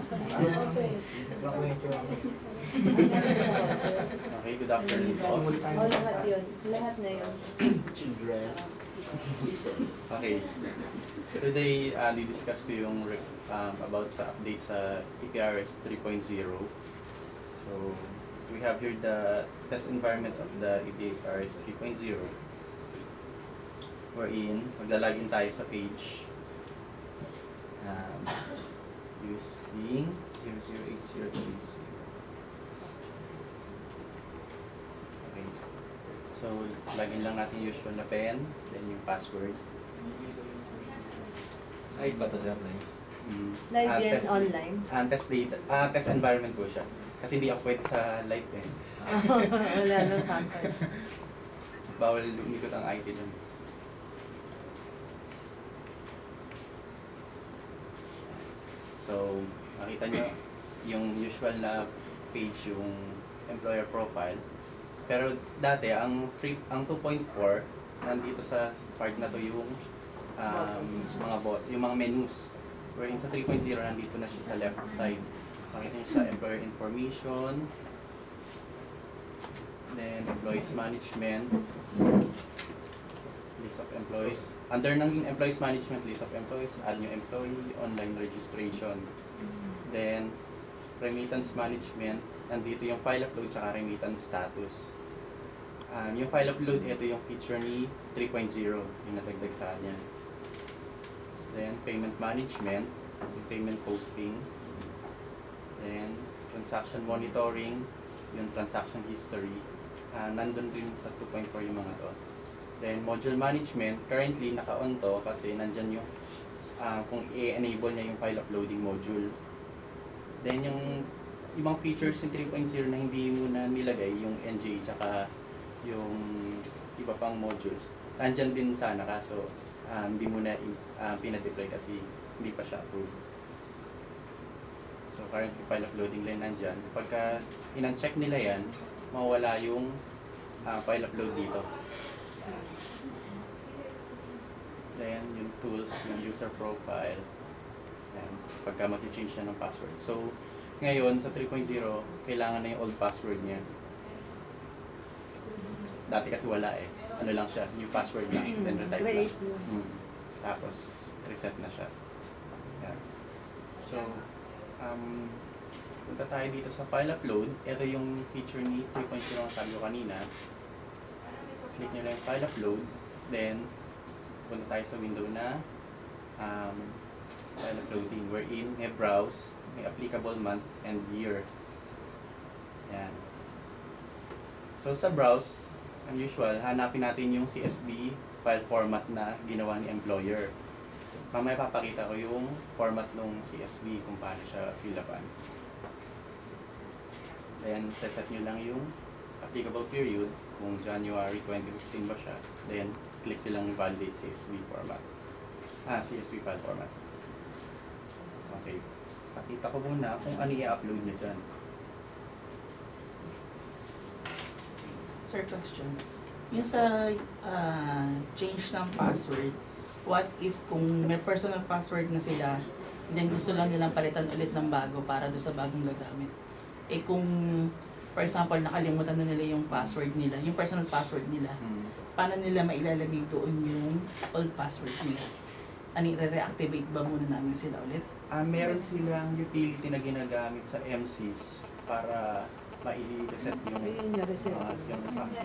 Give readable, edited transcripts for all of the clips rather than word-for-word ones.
Okay, good afternoon po. Lahat yun. Lahat na yun. Children. Okay. Today, di-discuss ko yung about sa update sa EPRS 3.0. So, we have here the test environment of the EPRS 3.0. Wherein, maglalagin tayo sa page using 008030. Okay. So, lagin lang natin yung usual na pen, then yung password. Ay, ba ito sir? Live yan online. Test environment po siya. Kasi hindi ako pwede sa live eh. Wala nang hacker. Bawal lumikot ang IT dun. So, makita nyo yung usual na page yung employer profile. Pero dati, ang 2.4, nandito sa part na to yung yung mga menus. Wherein sa 3.0, nandito na siya sa left side. Makita nyo sa employer information, then employees management, list of employees. Under ng employees management, list of employees, add new employee, online registration. Then, remittance management, nandito yung file upload tsaka remittance status. Yung file upload, ito yung feature ni 3.0, yung natagdag sa kanya. Then, payment management, yung payment posting. Then, transaction monitoring, yung transaction history. Nandun din sa 2.4 yung mga to. Then, module management, currently naka-on to kasi nandyan yung kung i-enable niya yung file uploading module. Then, yung ibang features ng 3.0 na hindi mo na nilagay, yung NGA tsaka yung iba pang modules, nandyan din sana kaso hindi mo na pinadeploy kasi hindi pa siya approved. So, currently file uploading lang nandyan. Pagka in-check nila yan, mawala yung file upload dito. Then, yung tools, yung user profile, and pagka mag-change siya ng password. So, ngayon, sa 3.0, kailangan na yung old password niya. Dati kasi wala eh. Ano lang siya, new password lang, then retype lang. Tapos, reset na siya. Yan. So, punta tayo dito sa file upload. Ito yung feature ni 3.0 na sabi ko kanina. Click nyo lang yung file upload. Then, punta tayo sa window na file uploading, wherein may browse, may applicable month and year. Yan. So sa browse, ang usual, hanapin natin yung CSV file format na ginawa ni employer. Mamaya papakita ko yung format ng CSV kung paano siya fill-upan. Then, set nyo lang yung applicable period kung January 2015 ba siya. Then, click nyo lang validate CSV format. CSV file format. Okay. Pakita ko muna kung ano i-upload nyo dyan. Sir, question. Yung sa change ng password, what if kung may personal password na sila, then gusto lang nilang palitan ulit ng bago para doon sa bagong gagamit? Eh kung, for example, nakalimutan na nila yung password nila, yung personal password nila, paano nila mailalagay doon yung old password nila? Ano, re-reactivate ba muna namin sila ulit? Meron silang utility na ginagamit sa MCs para ma-reset yung, yung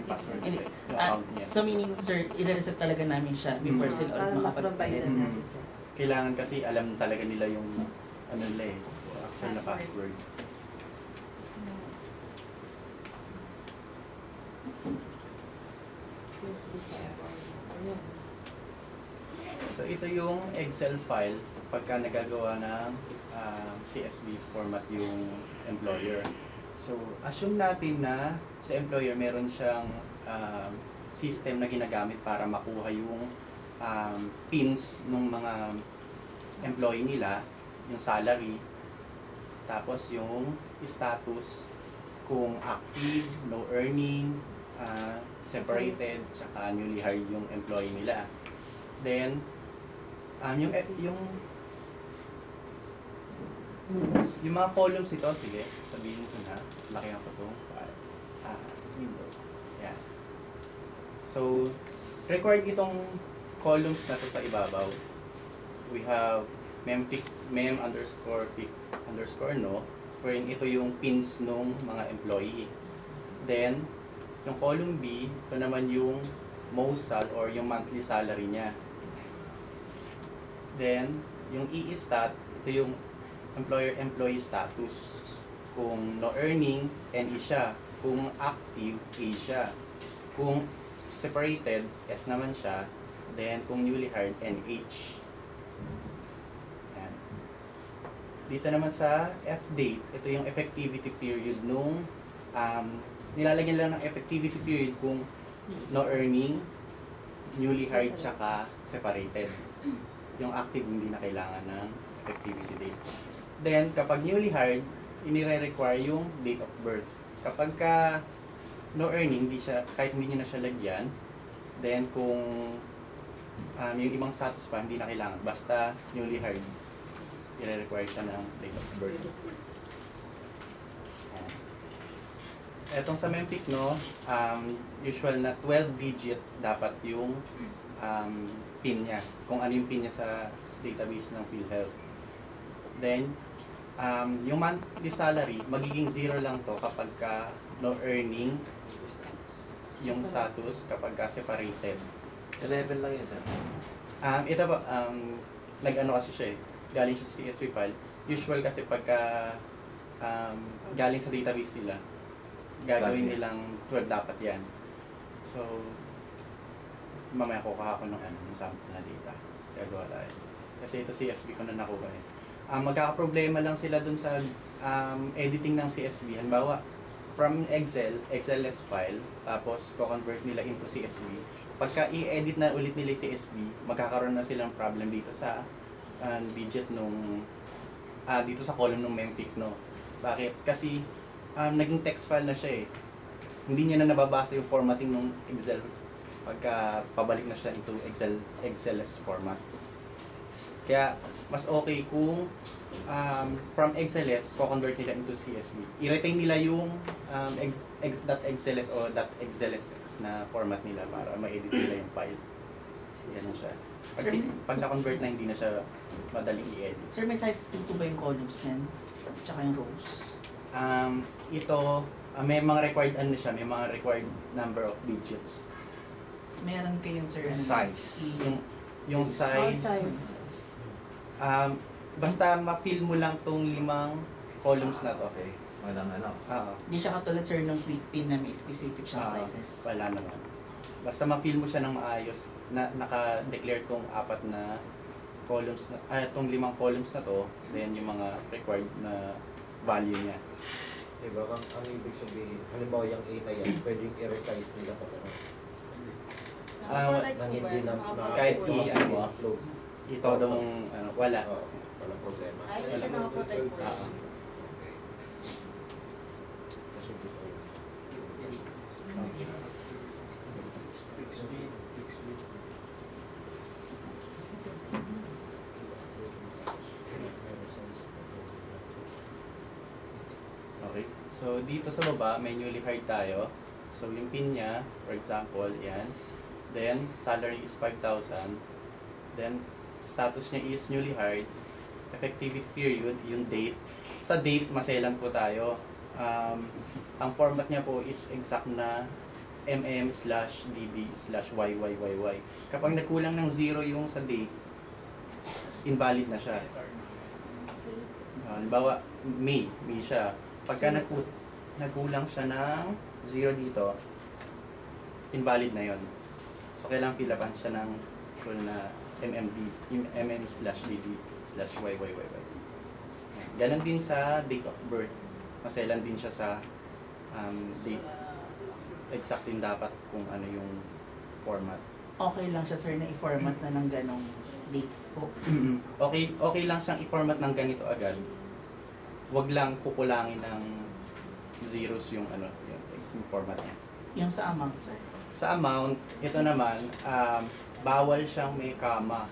password reset, yung account niya. So meaning, sir, i-reset talaga namin siya before sila ulit Para makapagpalit. ma-provide natin siya. Kailangan kasi alam talaga nila yung ano nila eh, actual na password. So ito yung Excel file pagka nagagawa ng CSV format yung employer. So assume natin na sa employer meron siyang system na ginagamit para makuha yung pins ng mga employee nila, yung salary, tapos yung status kung active, no earning, separated, tsaka newly hired yung employee nila. Then, Yung mga columns nito, sige, sabihin ko na, laki ko ito. Window. Yan. So, required itong columns na to sa ibabaw. We have mem underscore pick underscore no, wherein ito yung pins nung mga employee. Then, yung column B, ito naman yung MOSAL or yung monthly salary niya. Then, yung E-stat, ito yung employer-employee status. Kung no earning, NE siya. Kung active, A siya. Kung separated, S naman siya. Then, kung newly hired, NH. Yan. Dito naman sa F-date, ito yung effectivity period nung nilalagyan lang ng effectivity period kung no earning, newly hired, tsaka separated. Yung active hindi na kailangan ng effectivity date. Then, kapag newly hired, inire-require yung date of birth. Kapag ka no earning, hindi siya, kahit hindi niyo na siya lagyan, then kung yung ibang status pa, hindi na kailangan. Basta newly hired, i-require siya ng date of birth. Ayan. Etong sa Mempic, no, usual na 12-digit dapat yung PIN niya. Kung ano yung PIN niya sa database ng PhilHealth. Then, yung monthly salary, magiging 0 lang to kapag ka no earning yung status kapag ka separated. 11 lang yun, sir. Ito ba, nag-ano kasi siya eh, galing siya sa CSV file. Usual kasi pagka galing sa database sila, gagawin nilang 12 dapat yan. So, mamaya kukuha ko ng yung sample na data. Gagawa tayo. Kasi ito CSV ko na nakuha eh. Magkakaproblema lang sila dun sa editing ng CSV. Halimbawa, from XLS file, tapos ko-convert nila into CSV. Pagka i-edit na ulit nila yung CSV, magkakaroon na silang problem dito sa digit nung dito sa column ng Mempic, no. Bakit? Kasi naging text file na siya eh. Hindi niya na nababasa yung formatting ng Excel pagka pabalik na siya into XLS format. Kaya mas okay kung from XLS ko-convert nila into CSV. I-retain nila yung .xls o .xlsx na format nila para ma-edit nila yung file. Yan siya. Pag na-convert na, hindi na siya madaling i-edit. Sir, may sizes din po ba yung columns niyan? Tsaka yung rows? Ito, may mga required siya, may mga required number of digits. Meron kayong, sir, Size. Yung size, size. basta ma-fill mo lang tong 5 columns na to. Okay. Walang ano. Oo. Hindi siya katulad, sir, ng quick pin na may specific siyang sizes. Wala naman. Basta ma-fill mo siya ng maayos, na naka-declare tong 4 na columns na, itong 5 columns na to, then yung mga required na value niya. Diba, ang ibig sabihin, halimbawa yung A na yan, pwedeng i-resize nila pa rin. Nang hindi na Kahit i-ano, upload. ito mong, wala. Oo, walang problema. Ay, hindi siya nakaprotect po. Oo. Okay. Kasi dito yun. Okay. So, dito sa baba, may newly hired tayo. So, yung PIN niya, for example, yan. Then, salary is 5,000. Then, status niya is newly hired. Effectivity period, yung date. Sa date, maselan po tayo. Ang format niya po is exact na mm/dd/yyyy. Kapag nagkulang ng 0 yung sa date, invalid na siya. Halimbawa, May siya. Pagka nagkulang siya ng 0 dito, invalid na yon. So, kailangan pilapan siya ng full na mm/dd/yyyy. Ganon din sa date of birth. Maselan din siya sa date. Exact din dapat kung ano yung format. Okay lang siya, sir, na i-format na ng ganong date po. Okay lang siyang i-format ng ganito agad. Wag lang kukulangin ng zeros yung yung format niya. Yung sa amount, sir. Sa amount, ito naman, bawal siyang may comma.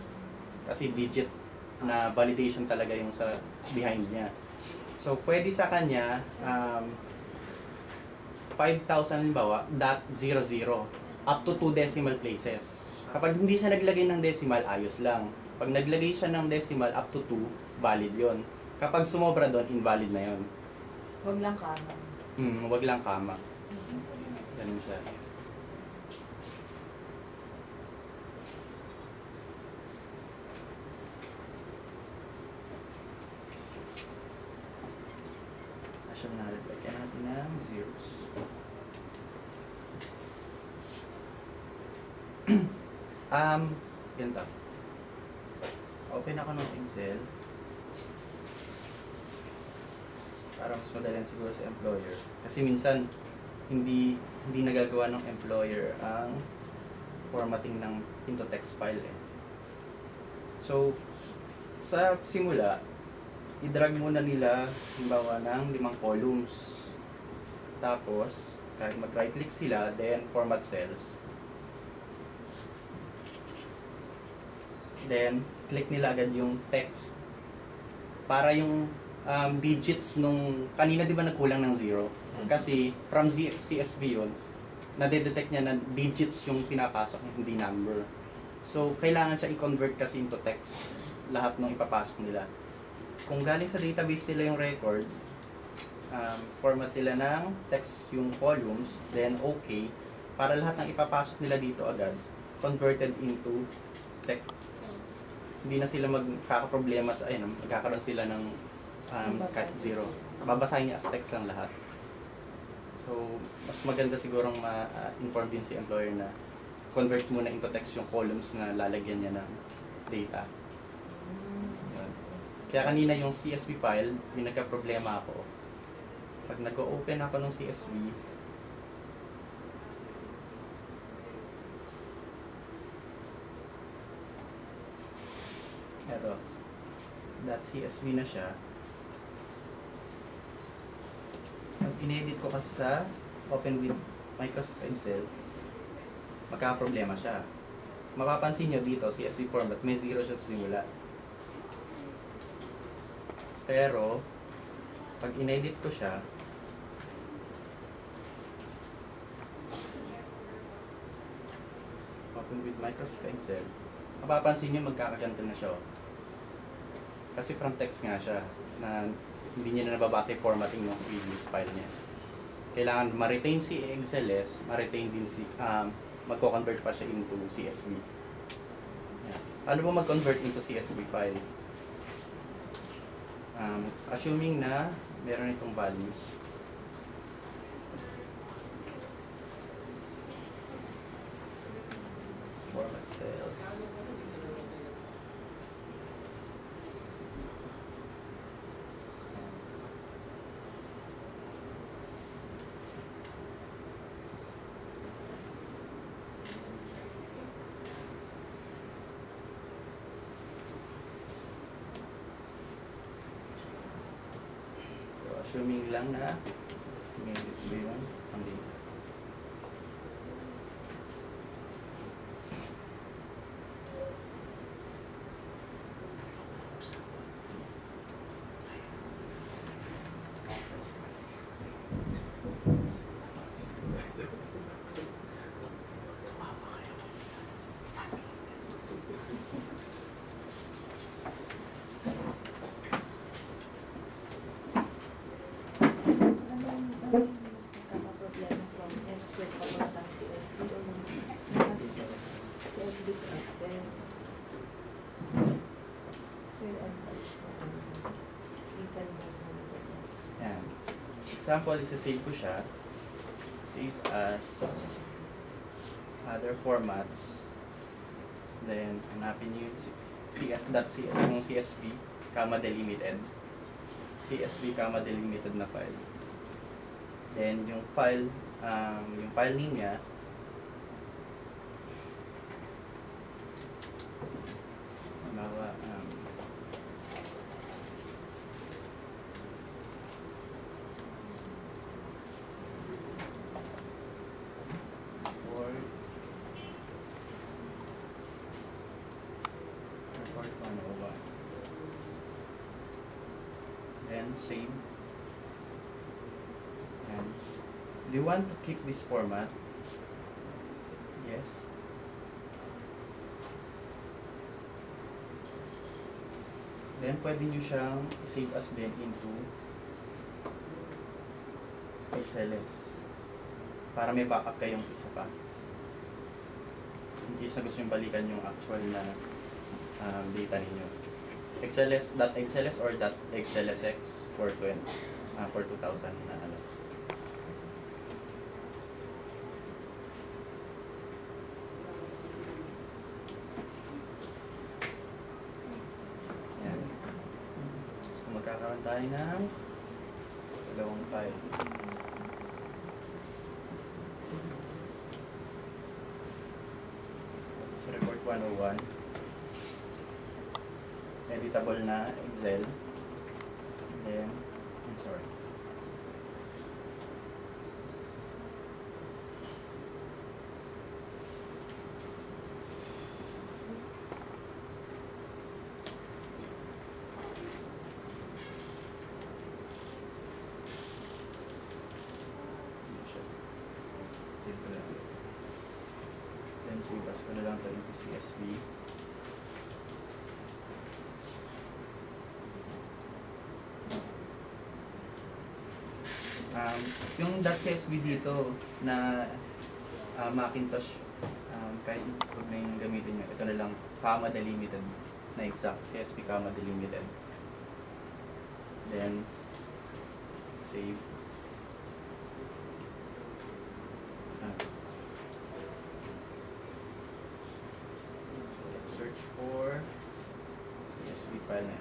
Kasi digit na validation talaga yung sa behind niya. So, pwede sa kanya, 5,000 halimbawa, .00 up to 2 decimal places. Kapag hindi siya naglagay ng decimal, ayos lang. Pag naglagay siya ng decimal up to 2, valid yon. Kapag sumobra doon, invalid na yon. Huwag lang kama. Wag lang kama. Ganun siya. Assume na lagyan natin ng zeros. Ganito. Open ako ng Excel para mas madali siguro sa employer. Kasi minsan hindi nagagawa ng employer ang formatting ng into text file eh. So sa simula, i-drag muna nila halimbawa ng 5 columns. Tapos kahit mag-right click sila, then format cells. Then, click nila agad yung text. Para yung digits nung, kanina di ba nagkulang ng 0? Kasi from CSV yun, nadedetect niya na digits yung pinapasok, hindi number. So, kailangan siya i-convert kasi into text lahat ng ipapasok nila. Kung galing sa database nila yung record, format nila ng text yung columns, then okay, para lahat ng ipapasok nila dito agad, converted into text. Hindi na sila magkakaproblema sa, ayun, magkakaroon sila ng cut 0. Babasahin niya as text lang lahat. So, mas maganda sigurong ma-inform din si employer na convert muna into text yung columns na lalagyan niya ng data. Yun. Kaya kanina yung CSV file, may nagka-problema ako. Pag nag-open ako ng CSV, eto, .csv na siya. Pag in-edit ko kasi sa Open with Microsoft Excel, magkakaproblema siya. Mapapansin nyo dito, CSV format, may 0 siya sa simula. Pero, pag in-edit ko siya, Open with Microsoft Excel, mapapansin nyo magkakaganto na siya. Kasi from text nga siya, na hindi niya na nababasa yung formatting ng previous file niya. Kailangan ma-retain si XLS, ma-retain din si, magko-convert pa siya into CSV. Yan. Ano ba mag-convert into CSV file? Assuming na meron itong values. Format cells. Assuming lang na may dito yun ang data. Yan. Example, isa-save ko siya. Save as other formats. Then, hanapin nyo yung yung CSV, comma delimited. CSV, comma delimited na file. Then, yung file name niya, halimbawa, Word 101. Then save. And do you want to keep this format? Yes. Then pwede nyo siyang save as din into XLS para may backup kayong isa pa. In case na gusto nyo balikan yung actual na data ninyo. XLS or .xlsx for 2000 na ano. Yan. So magkakaroon tayo ng dalawang file. So report 101. Editable na Excel. Then, I'm sorry. Save ko lang. Then, save as ko na lang ito into CSV. Yung .csv dito na Macintosh, kahit huwag na yung gamitin nyo, ito na lang, comma delimited na exact, CSV comma delimited. Then, save. Let's search for CSV file na.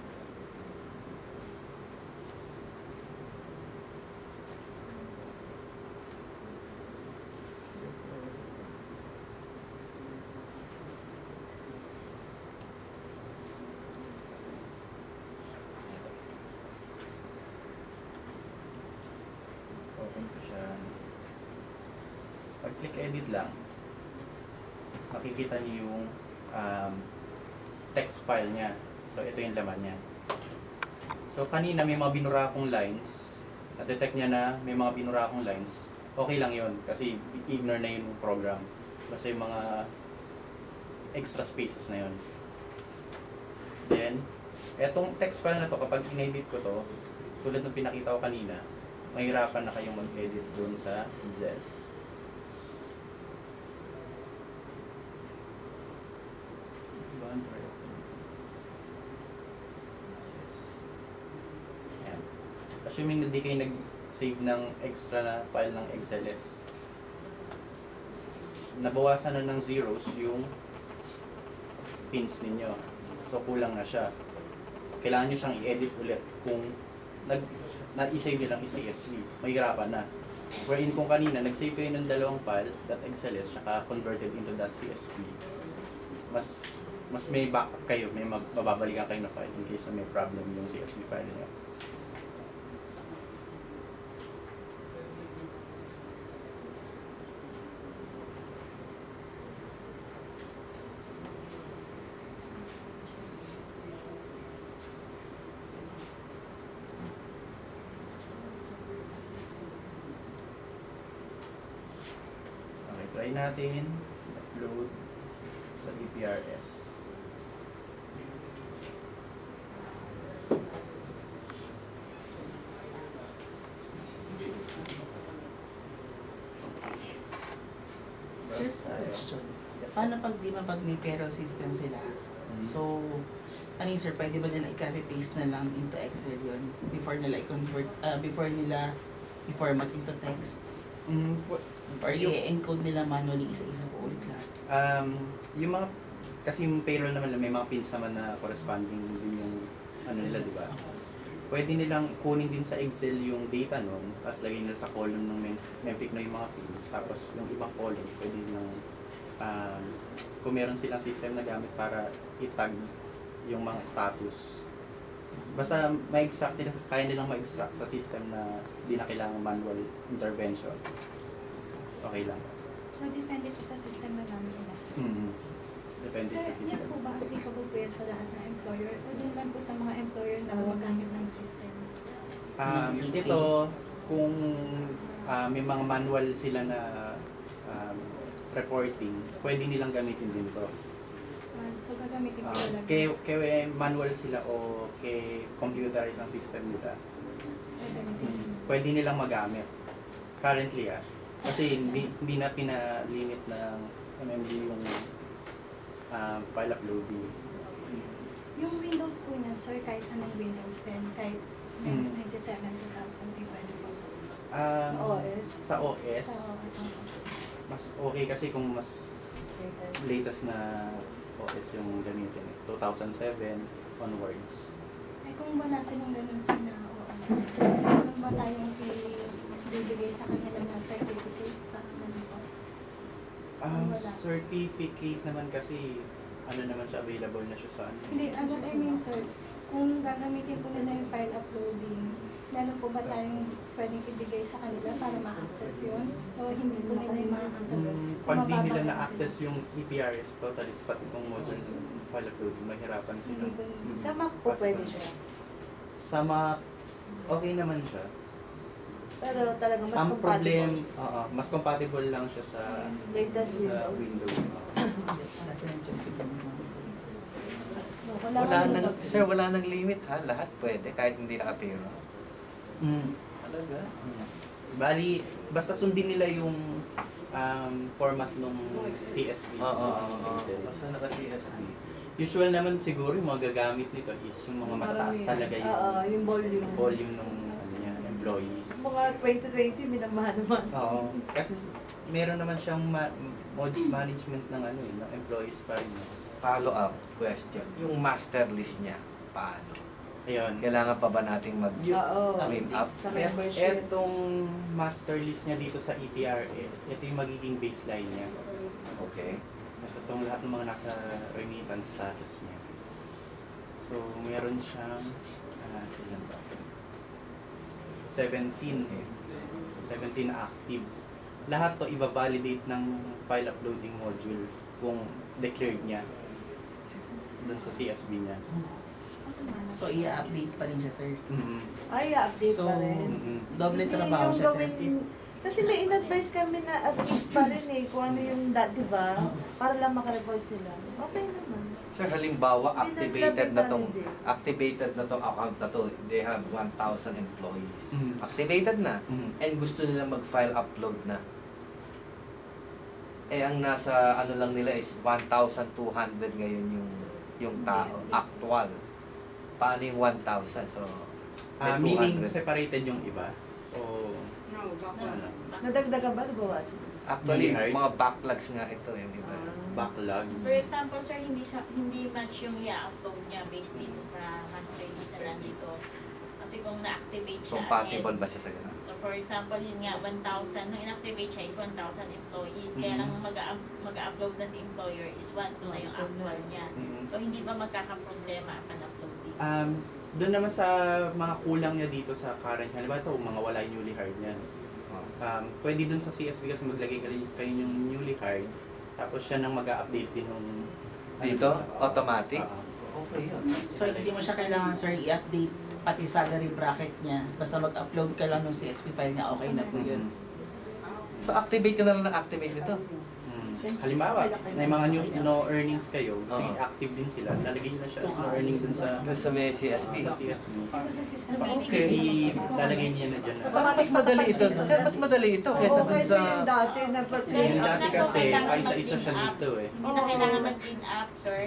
Open ko siya. Pag click edit lang, makikita niyo yung text file niya. So ito yung laman niya. So kanina may mga binura akong lines. Na-detect niya na may mga binura akong lines. Okay lang yon kasi ignore na yun yung program. Basta yung mga extra spaces na yun. Then, etong text file na to, kapag in-edit ko to, tulad ng pinakita ko kanina, mahirapan na kayong mag-edit doon sa Excel. Yes. Ayan. Assuming na di kayo nag-save ng extra na file ng XLS, nabawasan na ng zeros yung pins ninyo. So, kulang na siya. Kailangan nyo siyang i-edit ulit kung na-save nyo lang is CSV. Mahirapan na. Wherein kung kanina, nag-save kayo ng dalawang file, .xls, tsaka converted into .csv, mas may backup kayo, may mababalikan kayo na file in case na may problem yung CSV file nyo. Try natin upload sa DPRS. Sir, question. Paano pag di ba pag may payroll system sila? So, ano yun sir, pwede ba nila i-copy paste na lang into Excel yun before nila i-convert, before nila i-format into text? Or i-encode nila manually isa-isa po ulit lahat? Yung mga, kasi yung payroll naman, may mga pins naman na corresponding din yung ano nila, di ba? Pwede nilang kunin din sa Excel yung data nun, tapos lagay nila sa column ng Mempic na yung mga pins, tapos yung ibang column, pwede nilang, kung meron silang system na gamit para i-tag yung mga status. Basta ma-extract nila, kaya nilang ma-extract sa system na di na kailangan manual intervention. Okay lang. So, depende po sa system na namin inasok. Depende sa Sir, system. yan po ba applicable po yan sa lahat ng employer? O doon lang po sa mga employer na gumagamit ng system? Ito, kung may mga manual sila na reporting, pwede nilang gamitin din to. So, gagamitin ko talaga. Kaya manual sila o kay computerized ang system nila, pwede nilang magamit. Currently kasi hindi na pinalimit ng MMG yung file uploading. Yung Windows po niya, sir, kahit anong Windows 10, kahit 97, 2000, di pwede po. OS. Sa OS, So, mas okay kasi kung mas latest na OS yung gamitin. 2007 onwards. ay kung wala silang ganun sir na ano ba tayong ibibigay sa kanila na certificate? Ano po? Wala. Certificate naman kasi ano naman siya, available na siya sa ano. Hindi, ano I mean sir, kung gagamitin po nila yung file uploading, meron po ba tayong pwedeng ibigay sa kanila para ma-access yun? O hindi po nila yung ma-access? Pag di nila na-access yung EPRS, totally, pati itong module ng file uploading, mahirapan sila. Hindi po. Sa Mac po pwede siya. Sa Mac, okay naman siya. Pero talagang mas Ang problem, compatible. mas compatible lang siya sa Latest Windows. Windows. Wala nang, sir, wala nang limit ha. Lahat pwede, kahit hindi nakapiro. Talaga? Bali, basta sundin nila yung format ng CSV. Basta naka-CSV. Usual naman siguro yung mga gagamit nito is yung mga mataas talaga yung yung volume. volume ng ano niya, employees. Mga 2020, minamahan naman. Oo. Kasi meron naman siyang management ng ano ng employees pa rin. Follow-up question. Yung master list niya, paano? Ayun. Kailangan pa ba nating Oo. mag-clean up? Sa membership. Etong master list niya dito sa EPRS, ito yung magiging baseline niya. Okay. Ito itong lahat ng mga nasa remittance status niya. So, meron siyang, ilan ba? 17 active. Lahat to i-validate ng file uploading module kung declared niya dun sa CSV niya. So, i-update pa rin siya, sir. Ay, update So, pa rin. doble Hindi trabaho yung siya, sir. kasi may in-advise kami na as is pa rin kung ano yung di ba? Para lang makarevoice sila. Okay naman. Sir, halimbawa, Hindi activated na tong account na to. They have 1,000 employees. Mm. Activated na. Mm. And gusto nila mag-file upload na. Eh, ang nasa ano lang nila is 1,200 ngayon yung tao. Actual. Paano yung 1,000? So, may Meaning 200. separated yung iba? O ano? Nadagdagan ba? Nabawasan? Actually, Newly hired? mga backlogs nga ito, yung iba. Backlogs? For example, sir, hindi match yung i-upload niya based dito sa master list na nandito. Kasi kung na-activate siya Compatible ba siya sa ganun? So for example, yun nga, 1,000, nung in-activate siya is 1,000 employees. Kaya lang mag-upload na si employer is 1,2 na yung actual niya. Mhm. So hindi ba magkakaproblema ang uploading? Doon naman sa mga kulang niya dito sa current, halimbawa ito, mga wala yung newly hired niyan. Pwede dun sa CSV kasi maglagay kayo yung newly hired, tapos siya nang mag-update din nung Dito? Automatic? Okay yun. So, hindi mo siya kailangan, sir, i-update pati salary bracket niya. Basta mag-upload ka lang ng CSV file niya, okay na po yun. So, activate ka na lang activate ito. Halimbawa, may mga no earnings kayo, sige, Oo. active din sila, lalagay nyo na siya as no earnings dun sa Doon sa may CSV. sa CSV. Okay. Ilalagay niya na dyan. Parang mas madali ito. Sir, mas madali ito kaysa Oo, dun kasi sa... yung dati na pati. Yung Hindi dati na po kasi, kailangan isa-isa siya mag-clean up. dito eh. Hindi na kailangan mag-clean up, sir.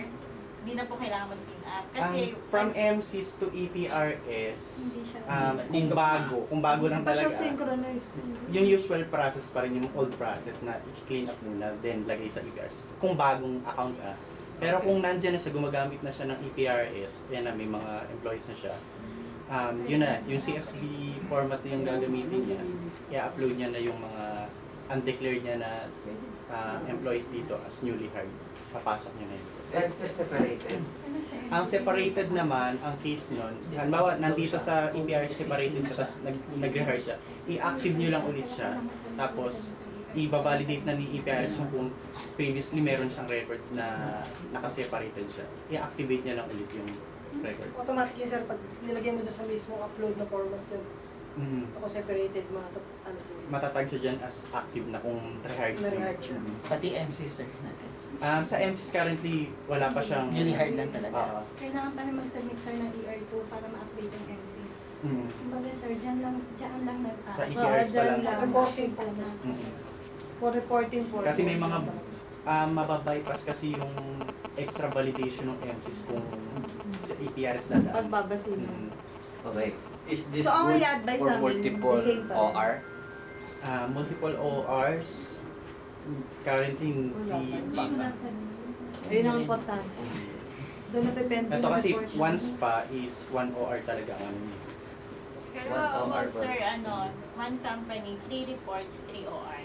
Hindi na po kailangan mag-clean up. Kasi From MCs to EPRS, Hindi siya. kung bago lang Hindi pa siya talaga, synchronized. yung usual process pa rin yung old process na i-clean up muna, then lagay sa EPRS. Kung bagong account Pero kung nandyan na siya, gumagamit na siya ng EPRS, yan na, may mga employees na siya, yun na, yung CSV format na yung gagamitin niya, i-upload niya na yung mga undeclared niya na employees dito as newly hired. Papasok niya na yun. separated. Ang separated naman, ang case nun, halimbawa, nandito sa EPRS separated siya, tapos nag-rehire siya, i-active nyo lang ulit siya, tapos i-validate na ni EPRS yung kung previously meron siyang record na naka-separated siya. I-activate niya lang ulit record. Automatic yun, sir, pag nilagyan mo doon sa mismo upload na format yun. Mhm. Ako separated, mga ano yun. Matatag siya dyan as active na kung rehired. Na-rehired siya. Mhm. Pati MC sir natin. Sa MCs currently, wala pa siyang... Newly hired lang talaga. Oo. Kailangan pa na mag-submit sir ng ER2 para ma-update yung MCs. Mhm. Kumbaga sir, dyan lang Sa nag- EPRs pa lang. dyan lang. Reporting po. Mhm. For reporting purposes. Kasi may mga mababypass kasi yung extra validation ng MCs kung sa APRs na daan. Pagbabasilan. Mhm. Okay. Is this So, ang good i-advise for namin, multiple the same pa rin. OR? Multiple ORs, currently hindi pa. Ayun ang importante. Doon napipend Ito kasi once pa is 1 OR talaga ang ano niya. Pero One OR about sir, one company, 3 reports, 3 OR.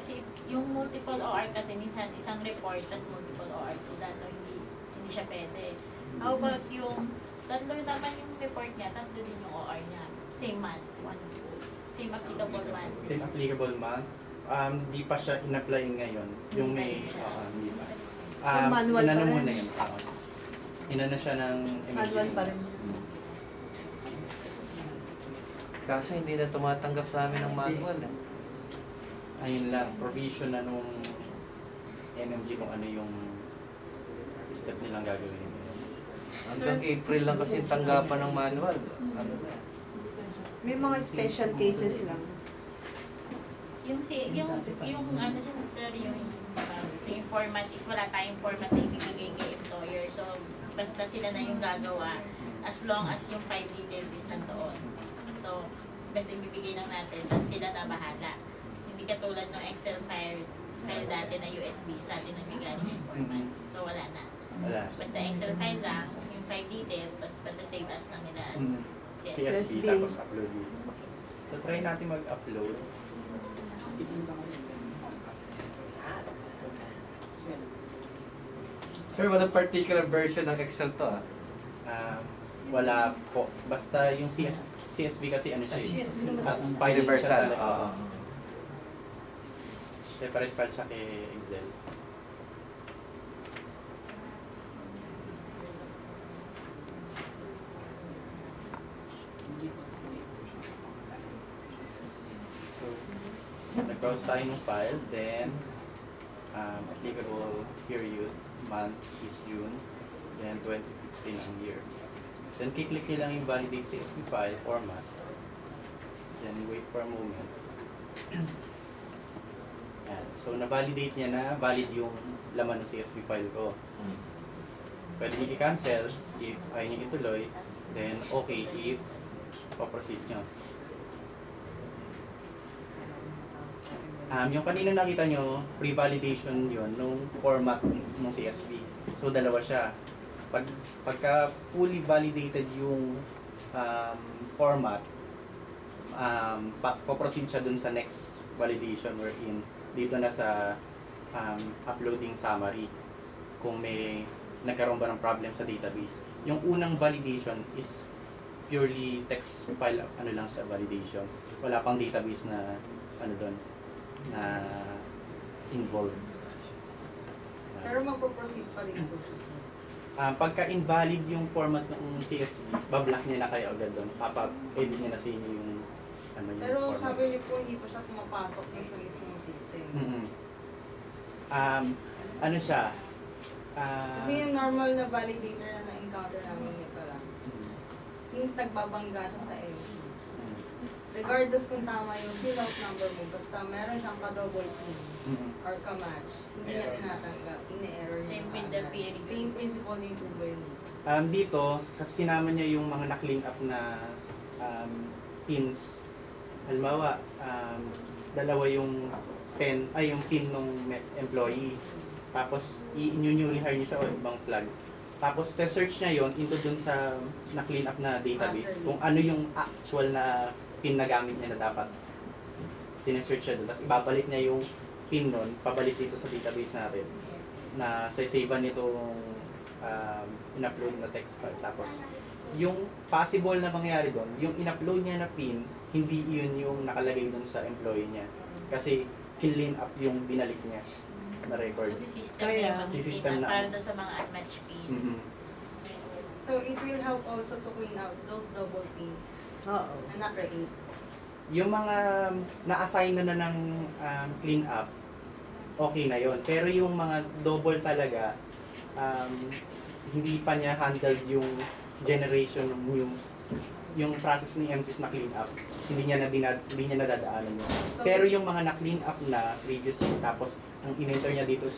Kasi yung multiple OR kasi minsan isang report tas multiple OR sila. So hindi siya pwede. How about yung tatlo naman yung report niya, tatlo din yung OR niya. Same month, same applicable month. Same applicable month. Di pa siya in-apply ngayon. Yung may, Hindi pa siya. hindi pa. So, manual inano pa rin? muna yun. Inano siya ng Manual pa rin. Kaso hindi na tumatanggap sa amin ng manual. Eh. Ayun lang, provision na nung NMG kung ano yung step nilang gagawin. Hanggang April lang kasi yung tanggapan ng manual. Ano na? May mga special cases lang. Yung ano sir, yung format is wala tayong format na ibibigay kay employer. So, basta sila na yung gagawa as long as yung 5 details is nandoon. So, basta ibibigay lang natin, tapos sila na bahala. Hindi katulad ng Excel file dati na USB, sa atin ang galing yung format. So, wala na. Wala. Basta Excel file lang, yung 5 details, tapos basta save as lang nila as CSV, CSV. tapos upload yun. So, try natin mag-upload. Sir, walang particular version ng Excel to ah. Wala po. Basta yung CSV kasi ano siya eh. CSV naman. As file siya Universal. talaga. Oo. Separate file siya kay Excel. So, nag-browse tayo ng file, then applicable period, month is June, then 2015 ang year. Then kiklik nyo lang yung validate CSV file format. Then wait for a moment. Yan. So na-validate niya na valid yung laman ng CSV file ko. Pwede nyo i-cancel if ayaw nyo ituloy, then okay if pa-proceed nyo. Yung kanina nakita nyo, pre-validation yun nung format ng CSV. So dalawa siya. Pagka fully validated yung format, po-proceed siya dun sa next validation wherein dito na sa uploading summary kung may nagkaroon ba ng problem sa database. Yung unang validation is purely text file, ano lang siya, validation. Wala pang database na ano doon na involved. Pero magpo-proceed pa rin po siya. Pagka invalid yung format ng CSV, bablock niya na kayo agad doon. Papa-edit niya na sa inyo yung ano yung Pero format. sabi niyo po hindi po siya pumapasok niya sa mismong system. Mhm. Ano siya? Ito yung normal na validator na na-encounter namin ito lang. Since nagbabangga siya sa MCs. Regardless kung tama yung fill-out number mo, basta meron siyang ka-double pin or ka-match, hindi niya Error. tinatanggap, ine-error niya. Same with the peer review. Same principle yung tubo yun. Dito, kasi sinama niya yung mga na-clean up na pins. Halimbawa, dalawa yung yung pin ng employee. Tapos, i-newly hire niya siya o ibang flag. Tapos, search niya yon into dun sa na-clean up na database. Kung ano yung actual na pin na gamit niya na dapat. Sinesearch siya doon. Tapos, ibabalik niya yung pin nun, pabalik dito sa database natin. Na sa-savean nitong in-upload na text file. Tapos, yung possible na mangyari doon, yung in-upload niya na pin, hindi yun yung nakalagay doon sa employee niya. Kasi, clean up yung binalik niya na record. So, si system Kaya, na si system na- para doon sa mga unmatched pin. Mhm. So it will help also to clean out those double pins Oo. na na-create. Yung mga na-assign na ng clean up, okay na yon. Pero yung mga double talaga, hindi pa niya handled yung generation yung process ni MCs na clean up. Hindi niya nadadaanan yun. Pero yung mga na-clean up na previously, tapos ang in-enter niya dito,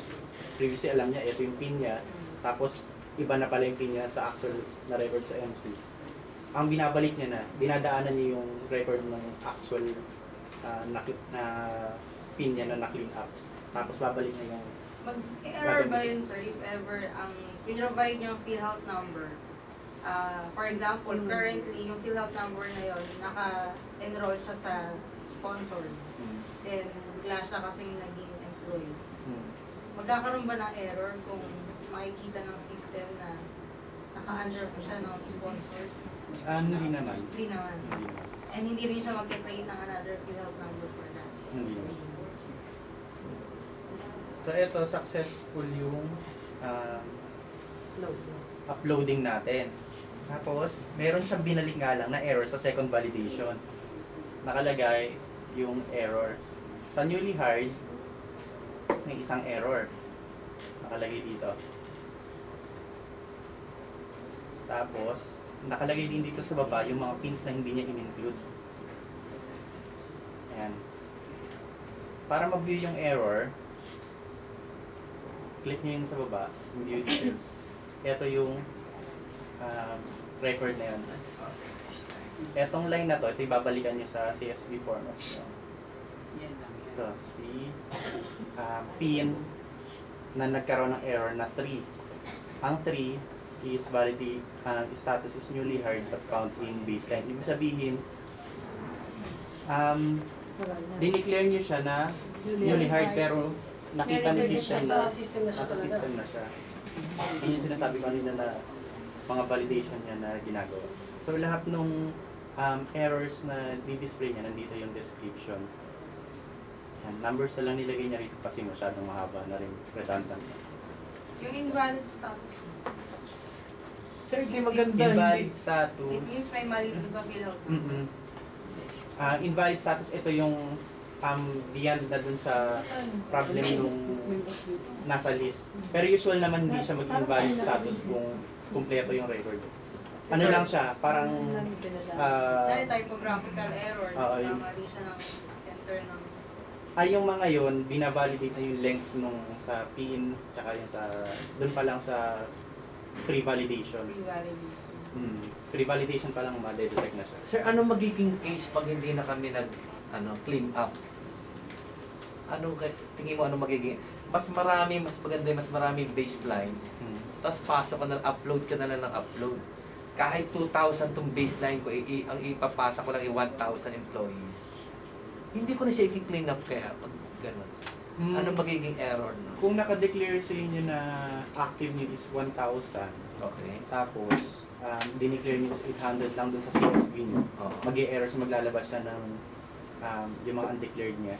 previously alam niya, ito yung pin niya, tapos iba na pala yung pin niya sa actual na record sa MCs. Ang binabalik niya na, dinadaanan niya yung record ng actual na pin niya na na-clean up. Tapos babalik niya yung Mag-error ba yun, sir, if ever ang provide yung PhilHealth number? For example, currently, yung PhilHealth number na yun, naka-enroll siya sa sponsor. Then, bigla siya kasing naging employee. Magkakaroon ba ng error kung makikita ng system na naka-under po siya ng sponsor? Hindi naman. Hindi naman. Hindi naman. And hindi rin siya mag-create ng another PhilHealth number for that. Hindi naman. So, ito, successful yung uploading natin. Tapos, meron siyang binalik nga lang na error sa second validation. Nakalagay yung error. Sa newly hired, may isang error. Nakalagay dito. Tapos, nakalagay din dito sa baba yung mga pins na hindi niya in-include. Ayan. Para mag-view yung error, click nyo yun sa baba, view details. Ito yung record na yun. Etong line na to, ito ibabalikan nyo sa CSV format. Ito, si pin na nagkaroon ng error na 3. Ang 3 is validity, status is newly hired but counting baseline. Ibig sabihin, dineclare nyo siya na newly hired pero nakita ni system na nasa system na siya. Yun yung sinasabi ko kanina na mga validation niya na ginagawa. So lahat nung errors na di-display niya, nandito yung description. Yan, numbers na lang nilagay niya rito kasi masyadong mahaba na rin, redundant. Yung invalid status. Sir, hindi maganda. Invalid Hindi. status. It means may mali dun sa PhilHealth. Invalid status, ito yung beyond na dun sa problem nung nasa list. Pero usual naman hindi siya mag-invalid status kung kumpleto yung record. Ano lang siya, parang Dahil typographical error, oo, yun. mali siya ng enter ng yung mga yon binavalidate na yung length nung sa pin, tsaka yung sa, dun pa lang sa pre-validation. pre-validation. Pre-validation pa lang ma-detect na siya. Sir, ano magiging case pag hindi na kami clean up? Tingin mo ano magiging? Mas maganda, mas marami baseline. Tapos pasok ka na, upload ka na lang ng upload. Kahit 2,000 tong baseline ko, ang ipapasa ko lang 1,000 employees. Hindi ko na siya i-clean up kaya pag gano'n. Ano magiging error? No? Kung naka-declare sa inyo na active nyo is 1,000, Okay. tapos dineclare nyo is 800 lang dun sa CSV nyo, Oo. mag-i-error siya, maglalabas siya ng yung mga undeclared niya.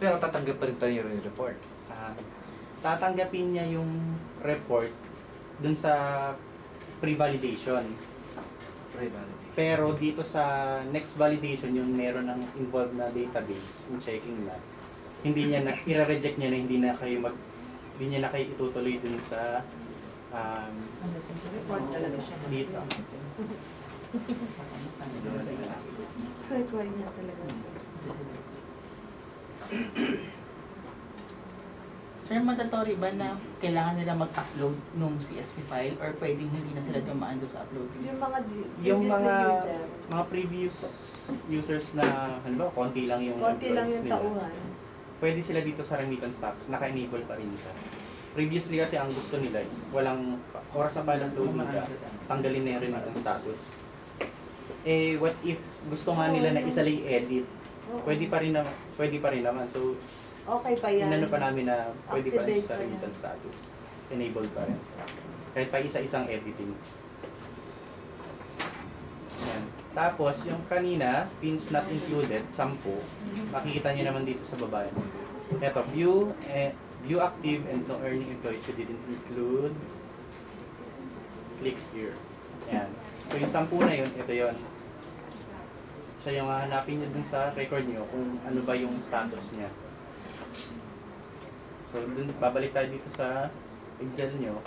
Pero tatanggap pa rin tayo yung report. Tatanggapin niya yung report dun sa pre-validation. Pre-validation. Pero dito sa next validation, yung meron ng involved na database, yung checking na, hindi niya na, i-reject niya na hindi niya na kayo itutuloy dun sa Report talaga siya. dito. Required niya talaga siya. Sir, mandatory ba na kailangan nila mag-upload nung CSV file or pwedeng hindi na sila dumaan doon sa uploading? Yung mga Yung previously user, mga previous users na, halimbawa, konti lang yung konti lang employees yung nila, tauhan. pwede sila dito sa remittance status, naka-enable pa rin siya. Previously kasi ang gusto nila is walang oras na palang loading ka, tanggalin na yung remittance status. Eh, what if gusto nga nila na isa lang i-edit, Oo. pwede pa rin naman. So, Okay pa yan. inano pa namin na pwede pa rin Activate sa pa yan. remittance status. Enabled pa rin. Kahit pa isa-isang editing. Yan. Tapos, yung kanina, pins not included, 10. Makikita nyo naman dito sa baba. Ito, view active and no earning employees you didn't include. click here. Ayan. So yung 10 na yun, ito yun. Siya yung hahanapin nyo dun sa record nyo kung ano ba yung status niya. So dun, babalik tayo dito sa Excel nyo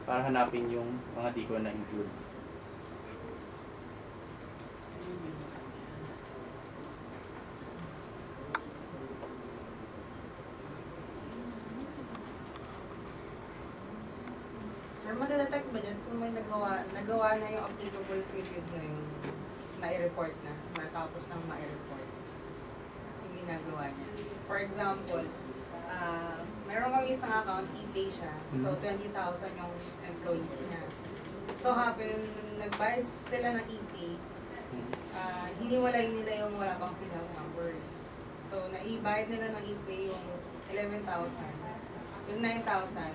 para hanapin yung mga di ko na-include. Sir, madedetect ba dyan kung may nagawa na yung applicable period na yung ma-report na, matapos ng ma-report yung ginagawa niya. For example, meron kami isang account, e-pay siya. So, 20,000 yung employees niya. So, happen, nagbayad sila ng e-pay, hiniwalay nila yung wala pang final numbers. So, naibayad nila ng e-pay yung 11,000. Yung 9,000,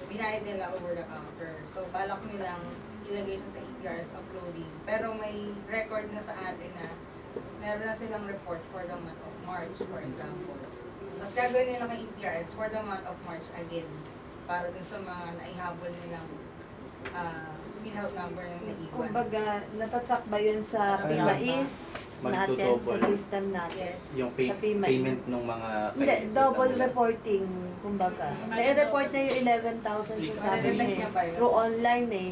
binayad nila over the counter. So, balak nilang ilagay siya sa EPRS uploading. Pero may record na sa atin na meron na silang report for the month of March, for example. Tapos gagawin nila kay EPRS for the month of March again. Para dun sa mga naihabol nilang PhilHealth number yung naiwan. Kumbaga, natatrack ba yun sa PIMAIS natin, sa Magdo-double. system natin? Yes. Yung Sa PIMAIS. payment ng mga... Hindi, double nila. reporting, kumbaga. Nai-report niya yung 11,000 sa sabi Madedetect niya. niya ba yun? Through online eh.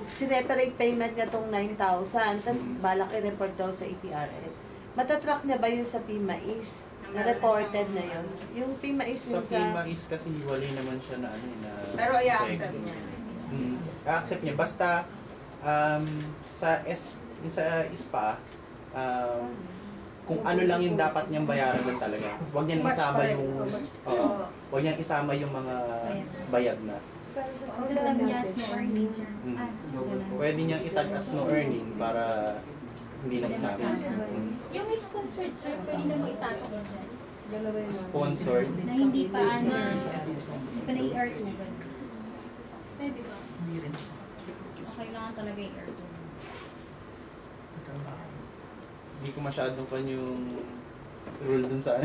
Sineperate payment niya tong 9,000, tapos balak i-report daw sa EPRS. Matatrack niya ba yun sa PIMAIS? Na-reported na yun? Yung PIMAIS Sa yun sa... PIMAIS kasi wali naman siya na ano na... Pero i-accept niya. I-accept niya. Basta sa ISPA, kung ano lang yung dapat niyang bayaran lang talaga. Huwag niyang isama yung... Huwag niyang isama yung mga bayad na. Pero sa Or system alam niya, natin, no earnings, sir. Pwede niyang itag as no earning para hindi na isama. Yung sponsored, sir, pwede na mo itasok yun dyan. dalawa yun. Sponsored. Na hindi pa, hindi pa na ER2. Pwede ba? Hindi rin. Kailangan talaga yung ER2. Hindi ko masyadong pan yung rule dun sa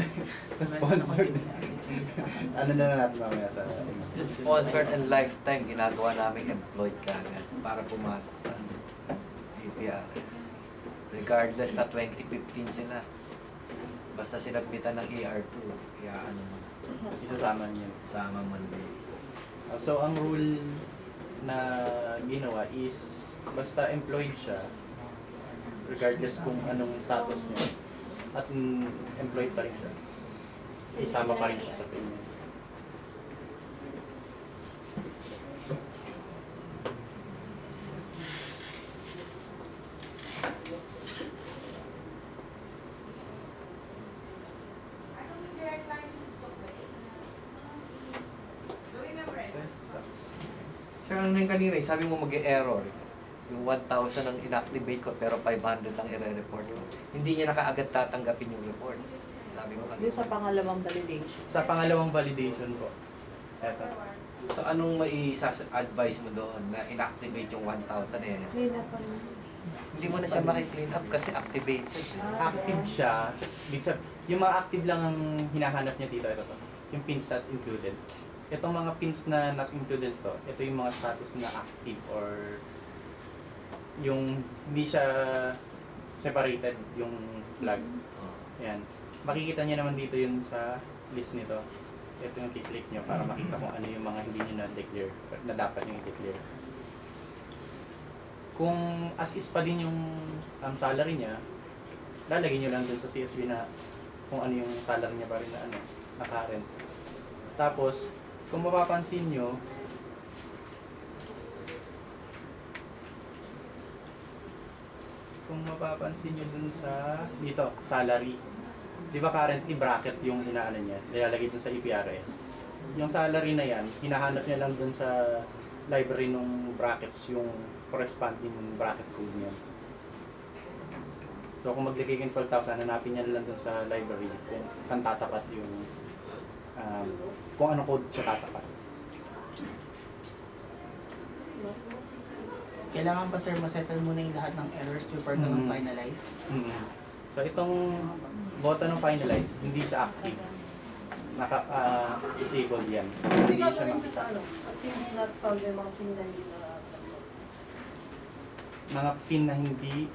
sponsored. Ano na natin mamaya sa... Sponsored and lifetime, ginagawa namin employed kagad para pumasok sa APR. Regardless na 2015 sila. Basta sinagbitan ng ER2, kaya ano mo, Isasama niyo. sama man din. So, ang rule na ginawa is basta employed siya, regardless kung anong status niya, at employed pa rin siya. Isama pa rin siya sa payment. Sir, ano yung kanina, sabi mo mag-error. Yung 1,000 ang inactivate ko pero 500 lang i-report ko. Hindi niya nakaagad tatanggapin yung report. Sabi mo Yung kanina. sa pangalawang validation. Sa pangalawang validation po, eto. So anong mai-advise mo doon na inactivate yung 1,000 eh? Clean up ang... Hindi mo na siya maki-clean up kasi activated. Active siya, yung mga active lang ang hinahanap niya dito, ito to. Yung pins not included. Itong mga pins na not included to, ito yung mga status na active or yung hindi siya separated yung flag. Ayan. Makikita niyo naman dito yun sa list nito. Ito yung kiklik nyo para makita kung ano yung mga hindi nyo na-declare, na dapat nyo i-declare. Kung as is pa din yung salary niya, lalagay nyo lang dun sa CSV na kung ano yung salary niya pa rin na, na current. Tapos, kung mapapansin nyo, dun sa dito, salary. Di ba currently bracket yung inaano niya, nilalagay dun sa EPRS. Yung salary na yan, hinahanap niya lang dun sa library ng brackets yung corresponding bracket code niya. So kung maglagay ng 12,000, hanapin niya lang dun sa library kung saan tatapat yung kung ano code siya tatapat. Kailangan pa sir masettle muna yung lahat ng errors before ka mag-finalize? So itong button ng finalize, hindi siya active. Naka-disabled yan. Hindi Hindi ka siya rin sa ano, sa things not found yung mga pin na hindi na mga PIN na hindi,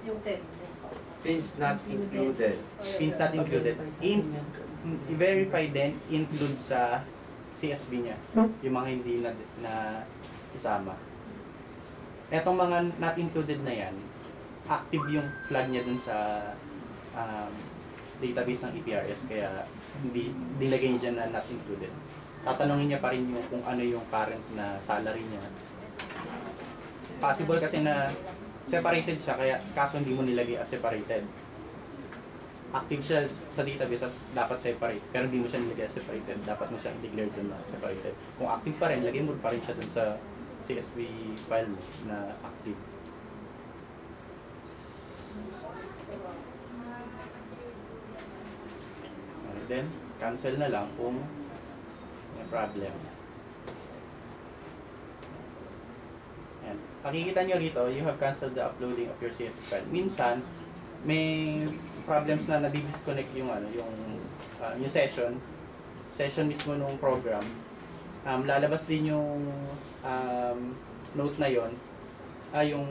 Yung 10. Pins not included. PINs not included, i-verify din, include sa CSV niya, yung mga hindi na isama. Etong mga not included na yan, active yung flag niya dun sa database ng EPRS, kaya hindi nilagay niya na not included. Tatanungin niya pa rin yung kung ano yung current na salary niya. Possible kasi na separated siya, kaya kaso hindi mo nilagay as separated. Active siya sa database as dapat separate, pero hindi mo siya nilagay as separated. Dapat mo siya i-declare dun na separated. Kung active pa rin, lagay mo pa rin siya dun sa CSV file mo na active. And then, cancel na lang kung may problem. Ayan. Pakikita nyo rito, you have canceled the uploading of your CSV file. Minsan, may problems na nadi-disconnect yung yung session mismo ng program. Lalabas din yung note na yon, yung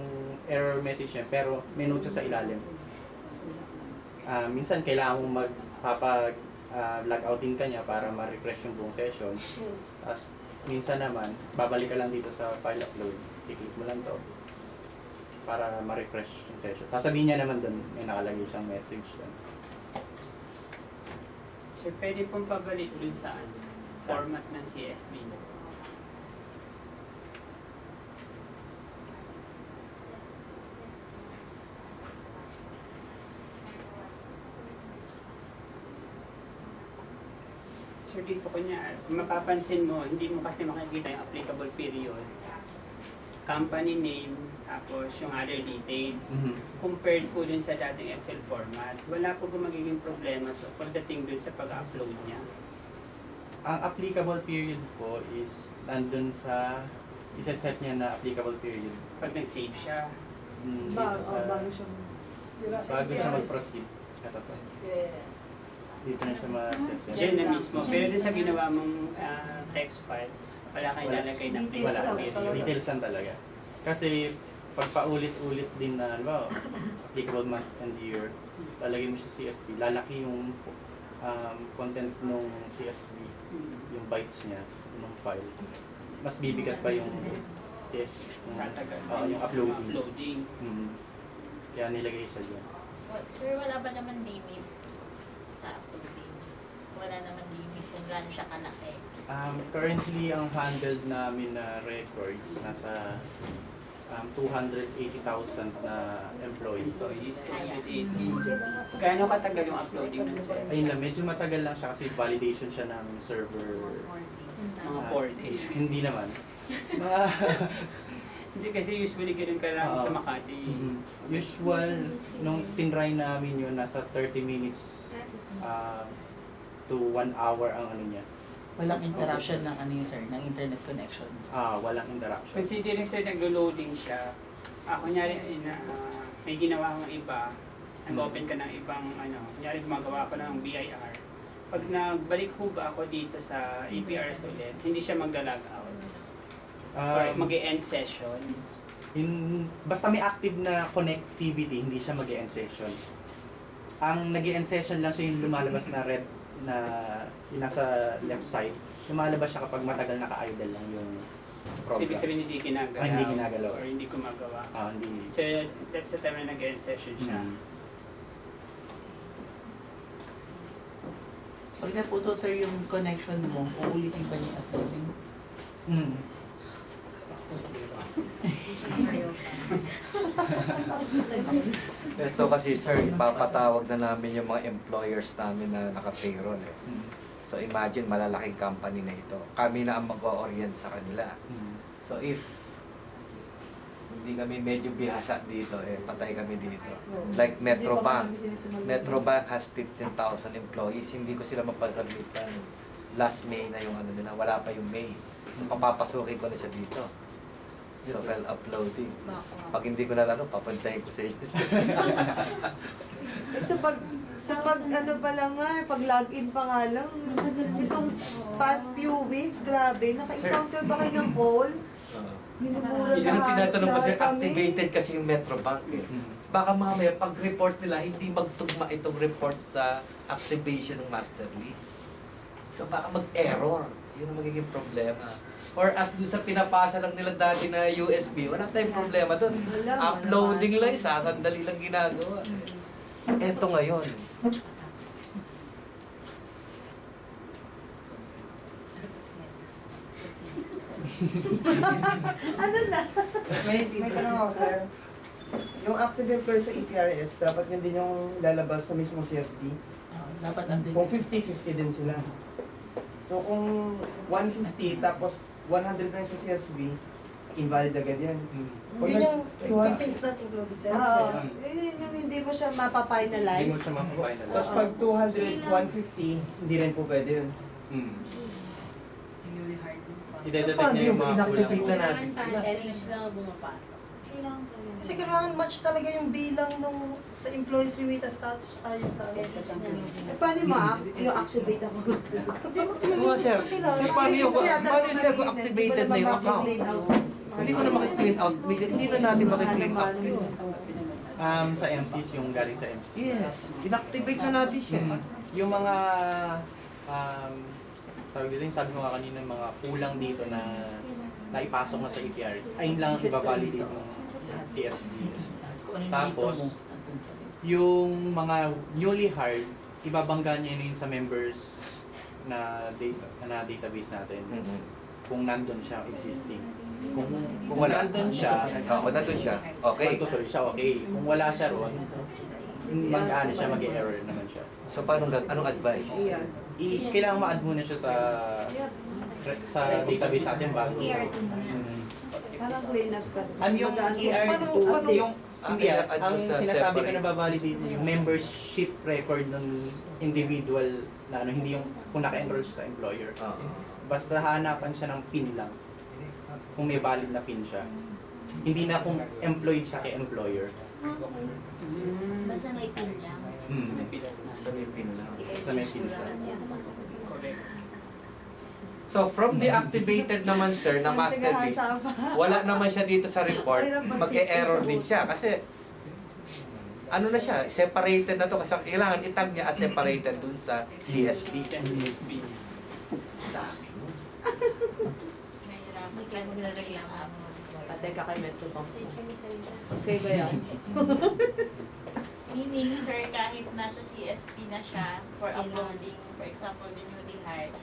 error message niya, pero may note siya sa ilalim. Minsan kailangan mong log-outin ka niya para ma-refresh yung buong session. Tapos minsan naman, babalik ka lang dito sa file upload. I-click mo lang to para ma-refresh yung session. Sasabihin niya naman doon, may nakalagay siyang message doon. So, pwede pong pabalik dun sa format ng CSV na. So, dito kunya, mapapansin mo, hindi mo kasi makikita yung applicable period, company name, tapos yung other details. Compared po dun sa dating Excel format, wala po ba magiging problema so pagdating dun sa pag-upload niya? Ang applicable period po is nandun sa isa-set niya na applicable period. Pag nag-save siya, Bago siya. Bago siya mag-proceed. Ito to. Dito na siya ma-set. dyan na mismo. Pero dun sa ginawa mong text file, wala kang ilalagay na Details Wala. lang period. talaga. Details lang talaga. Kasi pag paulit-ulit din na, applicable month and year, lalagay mo siya CSV, lalaki yung content ng CSV, yung bytes niya, yung file. Mas bibigat pa yung Tatagal. yung uploading. Uploading. Kaya nilagay siya dyan. Sir, wala ba naman limit sa uploading? Wala naman limit kung gaano siya kalaki. Currently, ang handled namin na records, nasa 280,000 na employees. Employees, 280. Gaano katagal yung uploading ng sir? Ayun lang, medyo matagal lang siya kasi validation siya ng server. Mga 4 days. Hindi naman. Hindi kasi usually ganun ka lang sa Makati. Usual, nung tinry namin yun, nasa 30 minutes to 1 hour ang ano niya. Walang interruption ng ano yun, sir, ng internet connection. Walang interaction. Considering sir, naglo-loading siya, kunyari may ginawa akong iba, nag-open ka ng ibang kunyari gumagawa ko ng BIR. Pag nagbalik ho ba ako dito sa EPRS ulit, hindi siya magla-log out. Or mag-e-end session. Basta may active na connectivity, hindi siya mag-e-end session. Ang nag-e-end session lang siya yung lumalabas na red na yung nasa left side. Lumalabas siya kapag matagal naka-idle lang yung program. Ibig sabihin hindi ginagalaw. Hindi ginagalaw. Or hindi gumagawa. Hindi. So that's the time na nag-end session siya. Pag naputo, sir, yung connection mo, uulitin pa niya yung uploading. Ito kasi sir, ipapatawag na namin yung mga employers namin na naka-payroll eh. So imagine, malalaking company na ito. Kami na ang mag-o-orient sa kanila. So if hindi kami medyo bihasa dito, patay kami dito. Like Metrobank. Metrobank has 15,000 employees. Hindi ko sila mapasubmitan. Last May na yung ano nila. Wala pa yung May. So papapasukin ko na siya dito. So well uploading. Pag hindi ko na lalo, papuntahin ko sa inyo. Sa pag ano pa lang nga, pag login pa nga lang, itong past few weeks, grabe, naka-encounter ba kayo ng call? Minumura Yun na ang halos tinatanong kasi lahat kami. activated kasi yung Metrobank eh. Baka mamaya pag-report nila, hindi magtugma itong report sa activation ng master lease. So baka mag-error. Yun ang magiging problema. Or as doon sa pinapasa lang nila dati na USB, wala tayong problema doon. Wala, Uploading wala. lang, sasandali lang ginagawa. Eto ngayon. Ano na? May tanong ako, sir. Yung active employee sa EPRS, dapat yun din yung lalabas sa mismong CSB. Dapat update. Kung 50-50 din sila. So kung 150 tapos 100 na yung sa CSB, invalid agad yan. Hindi yung things not included sa Oo. Yun yung hindi mo siya Hindi mapapinalize. mo siya mapapinalize. Tapos pag 200, 150, hindi rin po pwede yun. I-detect niya yung mga kulang. Inactivate na natin sila. NH lang ang bumapasok. Kailangan ko yun. Kasi kailangan match talaga yung bilang nung sa employees remittance status tayo sa Eh, paano mo yung activate ako? Oo, sir. Sir, paano yung sir kung activated na yung account? Hindi ko na makiklean out. Hindi na natin makiklean out. Sa MCs, yung galing sa MCs. Yes. Inactivate na natin siya. Yung mga tawag dito, yung sabi ko nga kanina, mga kulang dito na naipasok na sa EPR, ayun lang ang ibabalidate ng CSB. Tapos, yung mga newly hired, ibabangga niya yun sa members na database natin. Kung nandun siya, existing. Kung wala. nandun siya, Kung nandun siya, okay. magtutuloy siya, okay. Kung wala siya ron, mag-ano siya, mag-error naman siya. So, anong advice? Kailangan ma-add muna siya sa database natin bago. Parang clean up ka. Ano yung Paano yung hindi add ang mo sa sinasabi ko separate. na babalidate niya yung membership record ng individual na ano, hindi yung kung naka-enroll siya sa employer. Basta hanapan siya ng PIN lang. Kung may valid na PIN siya. Hindi na kung employed siya kay employer. Basta may pin lang. Sa may pin lang. Sa may PIN siya. So, from the activated naman, sir, na master list, wala naman siya dito sa report, mag-e-error din siya. Kasi, ano na siya, separated na to. Kasi kailangan itag niya as separated dun sa CSB. Dami mo. Mahirapan ka sa reklamo. Patay ka kay Metro Bank. Save ba yan? Meaning, sir, kahit nasa CSP na siya for uploading, for example, the newly hired,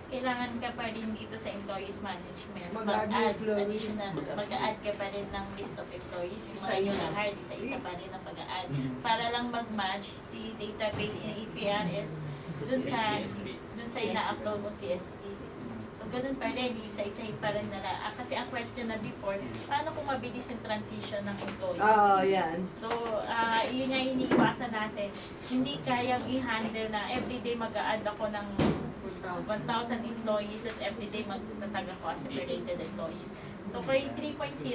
kailangan ka pa rin dito sa employees management. Mag-add additional, mag-add ka pa rin ng list of employees. Yung mga newly hired, isa-isa pa rin ang pag-add. Para lang mag-match si database ni EPRS dun sa ina-upload mo CSP. So, ganun pa rin, isa-isahin pa rin nila. Kasi ang question na before, paano kung mabilis yung transition ng employees? Oo, yan. So, yun nga iniiwasan natin. Hindi kayang i-handle na everyday mag-a-add ako ng 1,000 employees as everyday magtatag ako as separated employees. So, for 3.0,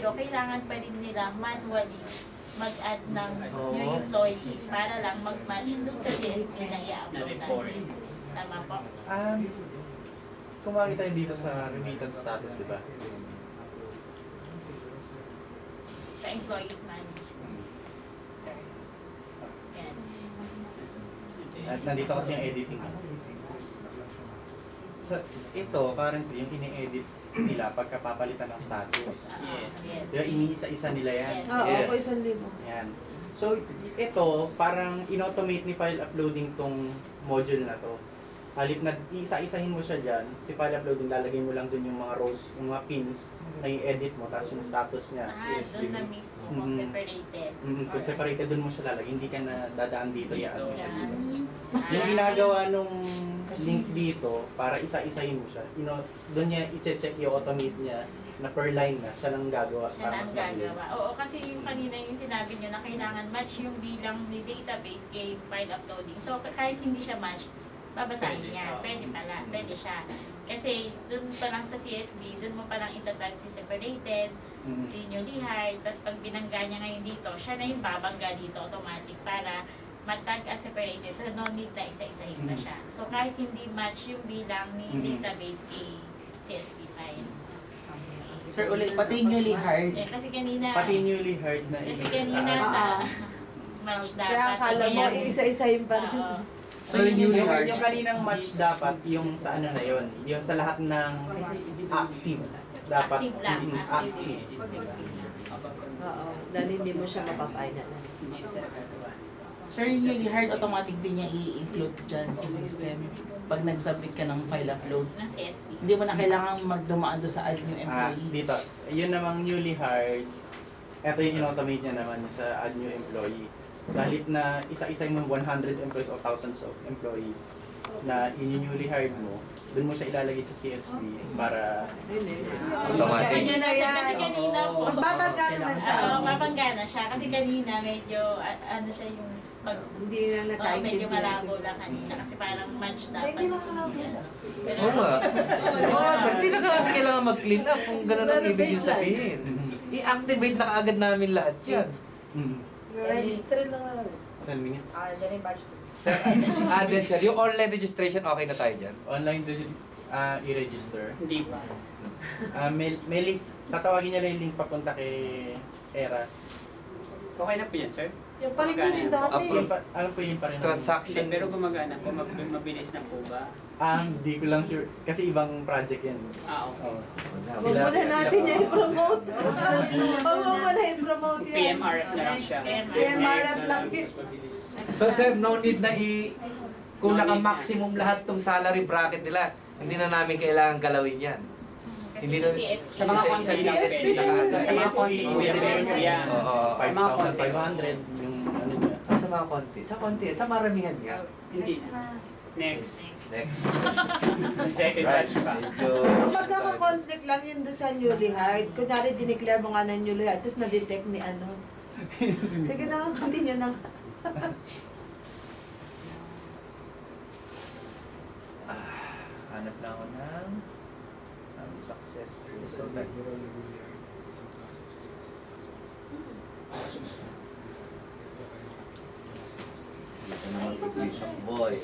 kailangan pa rin nila manually mag-add ng new employee para lang mag-match dun sa CSP na i-upload natin. Tama po? Kung makita yun dito sa remittance status, di ba? Sa employees management. Sir. Yan. At nandito kasi yung editing. So, ito, currently, yung ini-edit nila pagkapapalitan ng status. Yes. Kaya iniisa-isa nila yan. Yes. Oo, Yes. ako 1,000. Yan. So, ito, parang in-automate ni file uploading tong module na to. Halip na isa-isahin mo siya dyan, si file uploading, lalagay mo lang dun yung mga rows, yung mga pins na i-edit mo, tapos yung status niya, CSV. Doon na mismo kung separated. Kung separated, dun mo siya lalagay, hindi ka na dadaan dito, i-add mo siya dito. Yan. Yung ginagawa nung link dito, para isa-isahin mo siya, doon niya i-check, i-automate niya, na per line na, siya lang gagawa Siya para lang mas mabilis. gagawa. Oo, kasi yung kanina yung sinabi nyo na kailangan match yung bilang ni database kay file uploading. So, kahit hindi siya match, babasahin niya. Pwede pala. Pwede siya. Kasi dun pa lang sa CSV, dun mo pa lang itatag si separated, si newly hired, tapos pag binangga niya ngayon dito, siya na yung babangga dito automatic para matag as separated. So, no need na isa-isahin na siya. So, kahit hindi match yung bilang ni database kay CSV file. Sir, ulit, pati yung newly hired. Eh, kasi kanina, Pati newly hired na kasi kanina sa match dapat. Kaya akala mo, Ngayon, isa-isahin pa rin. oo. So yung newly hired, Yung kaninang match dapat, yung sa ano na yun, yung sa lahat ng active. Dapat Active lang, active. Oo, dahil hindi mo siya mapapainan. Sir, yung newly hired, automatic din niya i-include dyan sa system pag nag-submit ka ng file upload. Ng CSP. Hindi mo na kailangan magdumaan doon sa add new employee. Dito, yun namang newly hired, ito yung in-automate niya naman sa add new employee. Sa halip na isa-isa yung 100 employees o thousands of employees na newly hired mo, doon mo siya ilalagay sa CSP para automatic. Kanya na yan. Kasi kanina po. Babangga naman siya. Oo, papanggana siya. Kasi kanina medyo, ano siya yung pag Hindi na medyo nakaintindihan. malabo lang kanina kasi parang match dapat. Pero, Oo nga. Oo, sir, hindi na kailangan mag-clean up kung gano'n ang ibig yung sabihin. I-activate na kaagad namin lahat yan. Register lang lang. 10 minutes. Dyan yung batch. Sir, added sir, yung online registration, okay na tayo dyan? Online i-register. Hindi pa. May link, tatawagin niya lang yung link papunta kay Eras. Okay na po yan, sir? Yung pa rin yun yung dati. Upload. Ano po yung pa rin? Hindi, Transaction. pero gumagana po. Mabilis na po ba? Di ko lang sure. Kasi ibang project yan. Okay. Oo. Huwag muna natin niya i-promote. Huwag mo muna i-promote yan. PMRF na lang siya. PMRF lang yun. So sir, no need na kung naka-maximum lahat tong salary bracket nila, hindi na namin kailangan galawin yan. kasi Hindi sa na- CSP. Sa mga konti Sa lang, CSP pwede. na Sa mga konti, Pwede pwede rin po yan. Oo. 5,500 yung ano niya. Sa mga konti. Sa konti. Sa maramihan nga. Hindi na. Next. Next. Second Right. batch pa. Medyo... Ang magkaka-conflict lang yun doon sa newly hired. Kunyari, dineclare mo nga na newly hired, tapos na-detect ni ano. Sige na, continue na. Hanap lang ako ng successful. So that, Boy.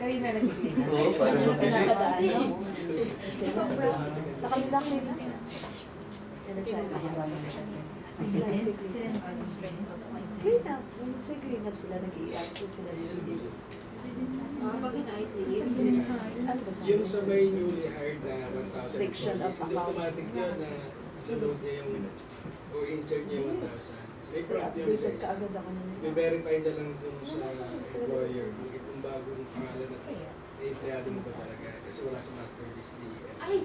Kayo na nagkiklina. Oo, parang Ano pinapadaan mo? Sa kanila klina. Clean up. When you say clean up sila, nag-i-act sila nag-i-deal. Pag inaayos nila yun. Ano ba Yung sa may newly hired na 1,000 Restriction of employees, hindi account. automatic yun na sunod niya yung o insert niya yung 1,000. May prompt yun sa Updated isa. ka agad ako na nila. I-verify niya lang dun sa employer kung itong bagong pangalan na empleyado mo ba talaga. Kasi wala sa master list ni Ay!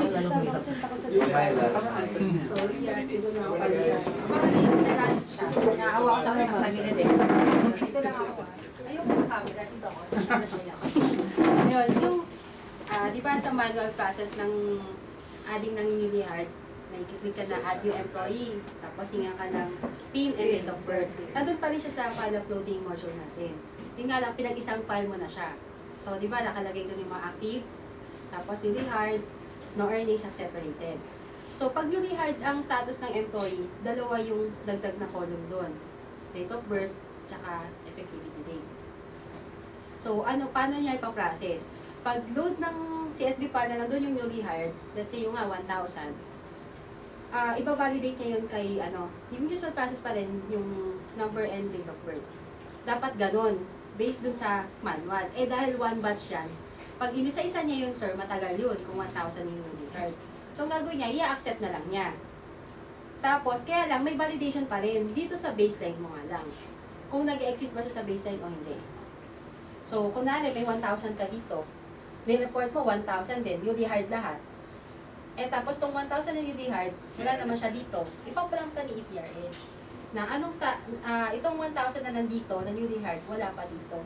Masyado kasi takot sa Mamaya lang. Sorry, hindi ko na ako Naawa ko sa akin mga tagilid eh. Dito lang ako. Ayoko sa camera, dito ako. Yun, yung, di ba sa manual process ng adding ng newly hired, may click ka na add new employee, tapos hinga ka ng PIN and date of birth. Nandun pa rin siya sa file uploading module natin. Yun nga lang, pinag-isang file mo na siya. So, di ba, nakalagay doon yung mga active, tapos newly hired, no earnings are separated. So, pag newly hired ang status ng employee, dalawa yung dagdag na column doon. Date of birth, tsaka effectivity date. So, paano niya ipaprocess? Pag load ng CSB file na nandun yung newly hired, let's say yung nga 1,000, iba-validate niya yun kay, yung usual process pa rin, yung number and date of birth. Dapat ganun, based dun sa manual. Dahil one batch yan, pag inisa-isa niya yun, sir, matagal yun, kung 1,000 yung newly hired. So, ang gagawin niya, i-accept na lang niya. Tapos, kaya lang, may validation pa rin dito sa baseline mo nga lang. Kung nag-exist ba siya sa baseline o hindi. So, kunwari, may 1,000 ka dito, ni-report mo 1,000 din, newly hired lahat. Tapos, tong 1,000 na newly hired, wala naman siya dito. Ipaplam ka ni EPRS na itong 1,000 na nandito, na newly hired, wala pa dito.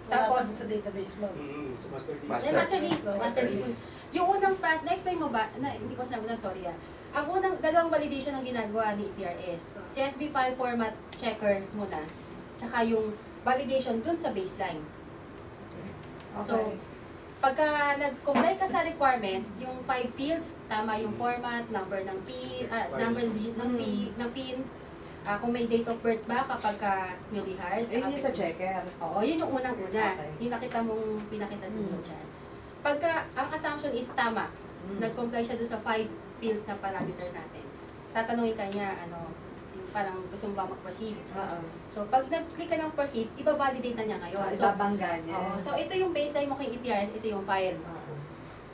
Tapos, sa database mo. Sa master list. Master list. Master list. Yung unang process, na-explain mo ba, hindi ko sinabunan, sorry Ang unang, dalawang validation ang ginagawa ni ETRS. CSV file format checker muna. Tsaka yung validation dun sa baseline. So, pagka nag-comply ka sa requirement, yung 5 fields, tama yung format, number ng PIN, number digit ng PIN, Kung may date of birth ba kapag newly hired. Ayun yung sa checker. Oo, yun yung unang-una. Okay. Yung pinakita mo dyan. Pagka ang assumption is tama, nag-comply siya doon sa 5 fields na parameter natin. Tatanungin ka niya, parang gusto mo ba mag-proceed? Oo. So, pag nag-click ka ng proceed, iba-validate na niya ngayon. So, Ibabangga niya. so, ito yung baseline mo kay EPRS, ito yung file.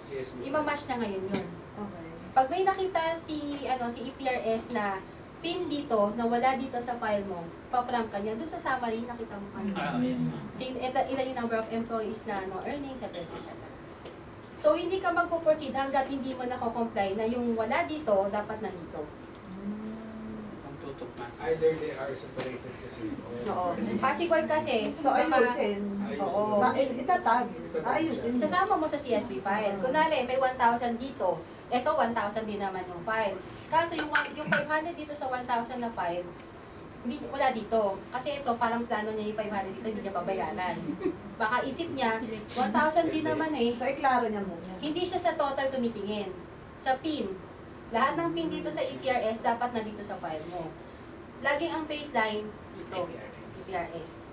CSV. Ima-match na ngayon yun. Okay. Pag may nakita si EPRS na pin dito, na wala dito sa file mo, pa-prompt ka niya, dun sa summary, nakita mo Yes, ma'am. ilan yung number of employees na no earnings, etc. So, hindi ka magpo-proceed hanggat hindi mo nako-comply na yung wala dito, dapat nandito. Ang tutok na. Either they are separated kasi. Oo. Password kasi, So, ayusin. Oo. Itatag. Ayusin. Sasama mo sa CSV file. Kunwari, may 1,000 dito. Ito, 1,000 din naman yung file. Kaso yung 500 dito sa 1,000 na file, wala dito. Kasi ito, parang plano niya yung 500 dito, hindi niya babayaran. Baka isip niya, 1,000 din naman eh. So, iklaro niya muna. Hindi siya sa total tumitingin. Sa PIN. Lahat ng PIN dito sa EPRS, dapat na dito sa file mo. Laging ang baseline dito. EPRS.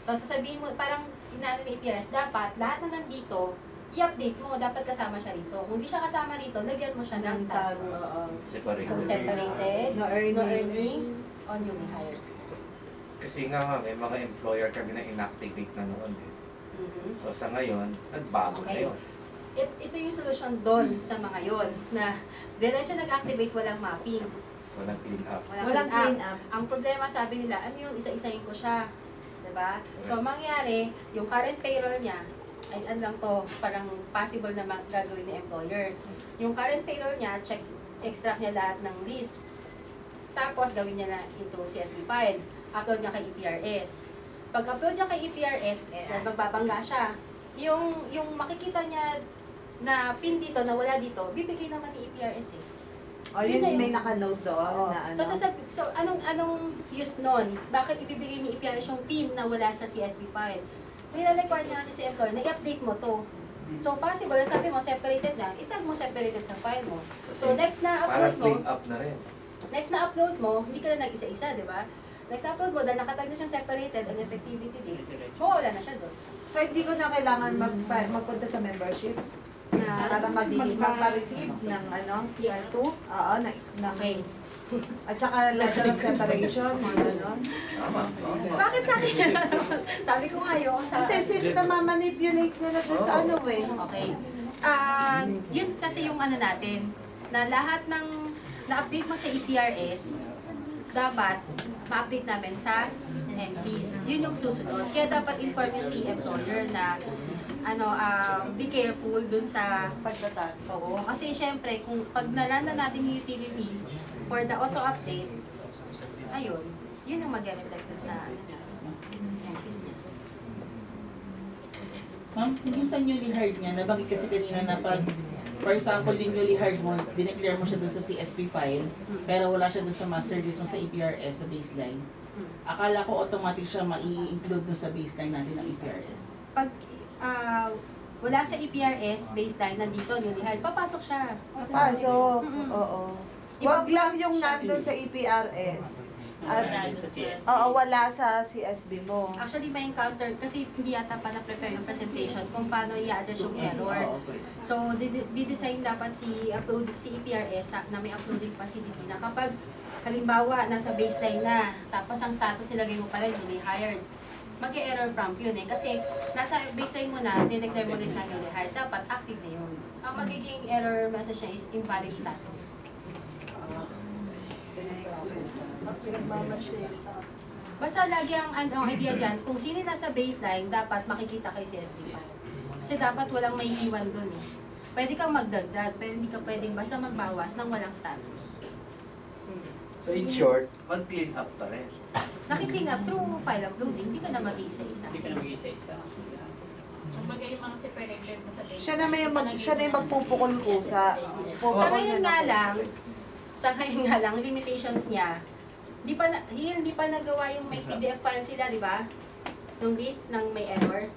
So, sasabihin mo, parang inaano ni EPRS, dapat lahat na nandito, i-update mo, dapat kasama siya rito. Kung hindi siya kasama rito, lagyan mo siya ng status. Separated, No no earnings. earnings, on newly hired. Kasi nga may mga employer kami na inactivate na noon eh. Mhm. So sa ngayon, nagbago na Okay. yun. Ito yung solusyon doon sa mga yon na diretso nag-activate, walang mapping. Walang clean up. Walang clean up. Ang problema, sabi nila, ano yun, isa-isahin ko siya. Diba? So, ang mangyari, yung current payroll niya, ay ano lang to, parang possible na gagawin ni employer. Yung current payroll niya, extract niya lahat ng list. Tapos, gawin niya na into CSV file. Upload niya kay EPRS. Pag-upload niya kay EPRS, magbabangga siya. Yung makikita niya na pin dito, na wala dito, bibigay naman ni EPRS eh. O, yun may naka-note doon na ano. So anong use nun? Bakit ibibigay ni EPRS yung PIN na wala sa CSV file? Nila-require niya si employer na i-update mo to. So possible, sabi mo separated na, itag mo separated sa file mo. So next na upload Parang mo, clean up na rin. next na upload mo, hindi ka na nag-isa-isa, di ba? Next na upload mo, dahil nakatag na siyang separated and effectivity date, mawala na siya doon. So, hindi ko na kailangan magpunta sa membership para magpa-receive ng ano? PR2? Oo, Okay. At saka letter of separation, mga ganon. Tama. Bakit sa akin? Sabi ko nga ayoko sa... Kasi since namamanipulate nila doon sa ano eh. Okay. Yun kasi yung ano natin, na lahat ng na-update mo sa EPRS, dapat ma-update namin sa MCs. Yun yung susunod. Kaya dapat inform yung si employer na be careful dun sa Pagtatag. oo. Kasi syempre, kung pag nalanda natin yung utility for the auto-update, ayun, yun ang mag-reflect sa MCs niya. Ma'am, yung sa newly hired niya, nabanggit kasi kanina na pag, for example, yung newly hired mo, dineclare mo siya dun sa CSV file, pero wala siya dun sa master list mo sa EPRS, sa baseline. Akala ko automatic siya mai-include dun sa baseline natin ng EPRS. Pag wala sa EPRS baseline, nandito, newly hired, papasok siya. So, oo. Wag lang yung nandun sa EPRS. At, Sa CS. oo, wala sa CSB mo. Actually, may encounter, kasi hindi yata pa na-prepare yung presentation kung paano i-address yung error. So, di-design dapat si EPRS na may uploading facility na kapag halimbawa, nasa baseline na, tapos ang status nilagay mo pa rin, newly hired, mag-error prompt yun eh. Kasi nasa baseline mo na, dineclare mo rin na newly hired, dapat active na yun. Ang magiging error message niya is invalid status. Basta lagi ang idea dyan, kung sino nasa baseline, dapat makikita kay CSV file. Kasi dapat walang may iwan dun eh. Pwede kang magdagdag, pero hindi ka pwedeng basta magbawas ng walang status. So in short, mag-clean up pa rin. Nakikling up through file uploading, hindi ka na mag-iisa-isa. Hindi ka na mag-isa-isa. Kumbaga yung mga separated mo sa baseline. Siya na yung magpupukol kusa. Sa ngayon nga lang, limitations niya, hindi pa nagawa yung may PDF file sila, di ba? Yung list ng may error.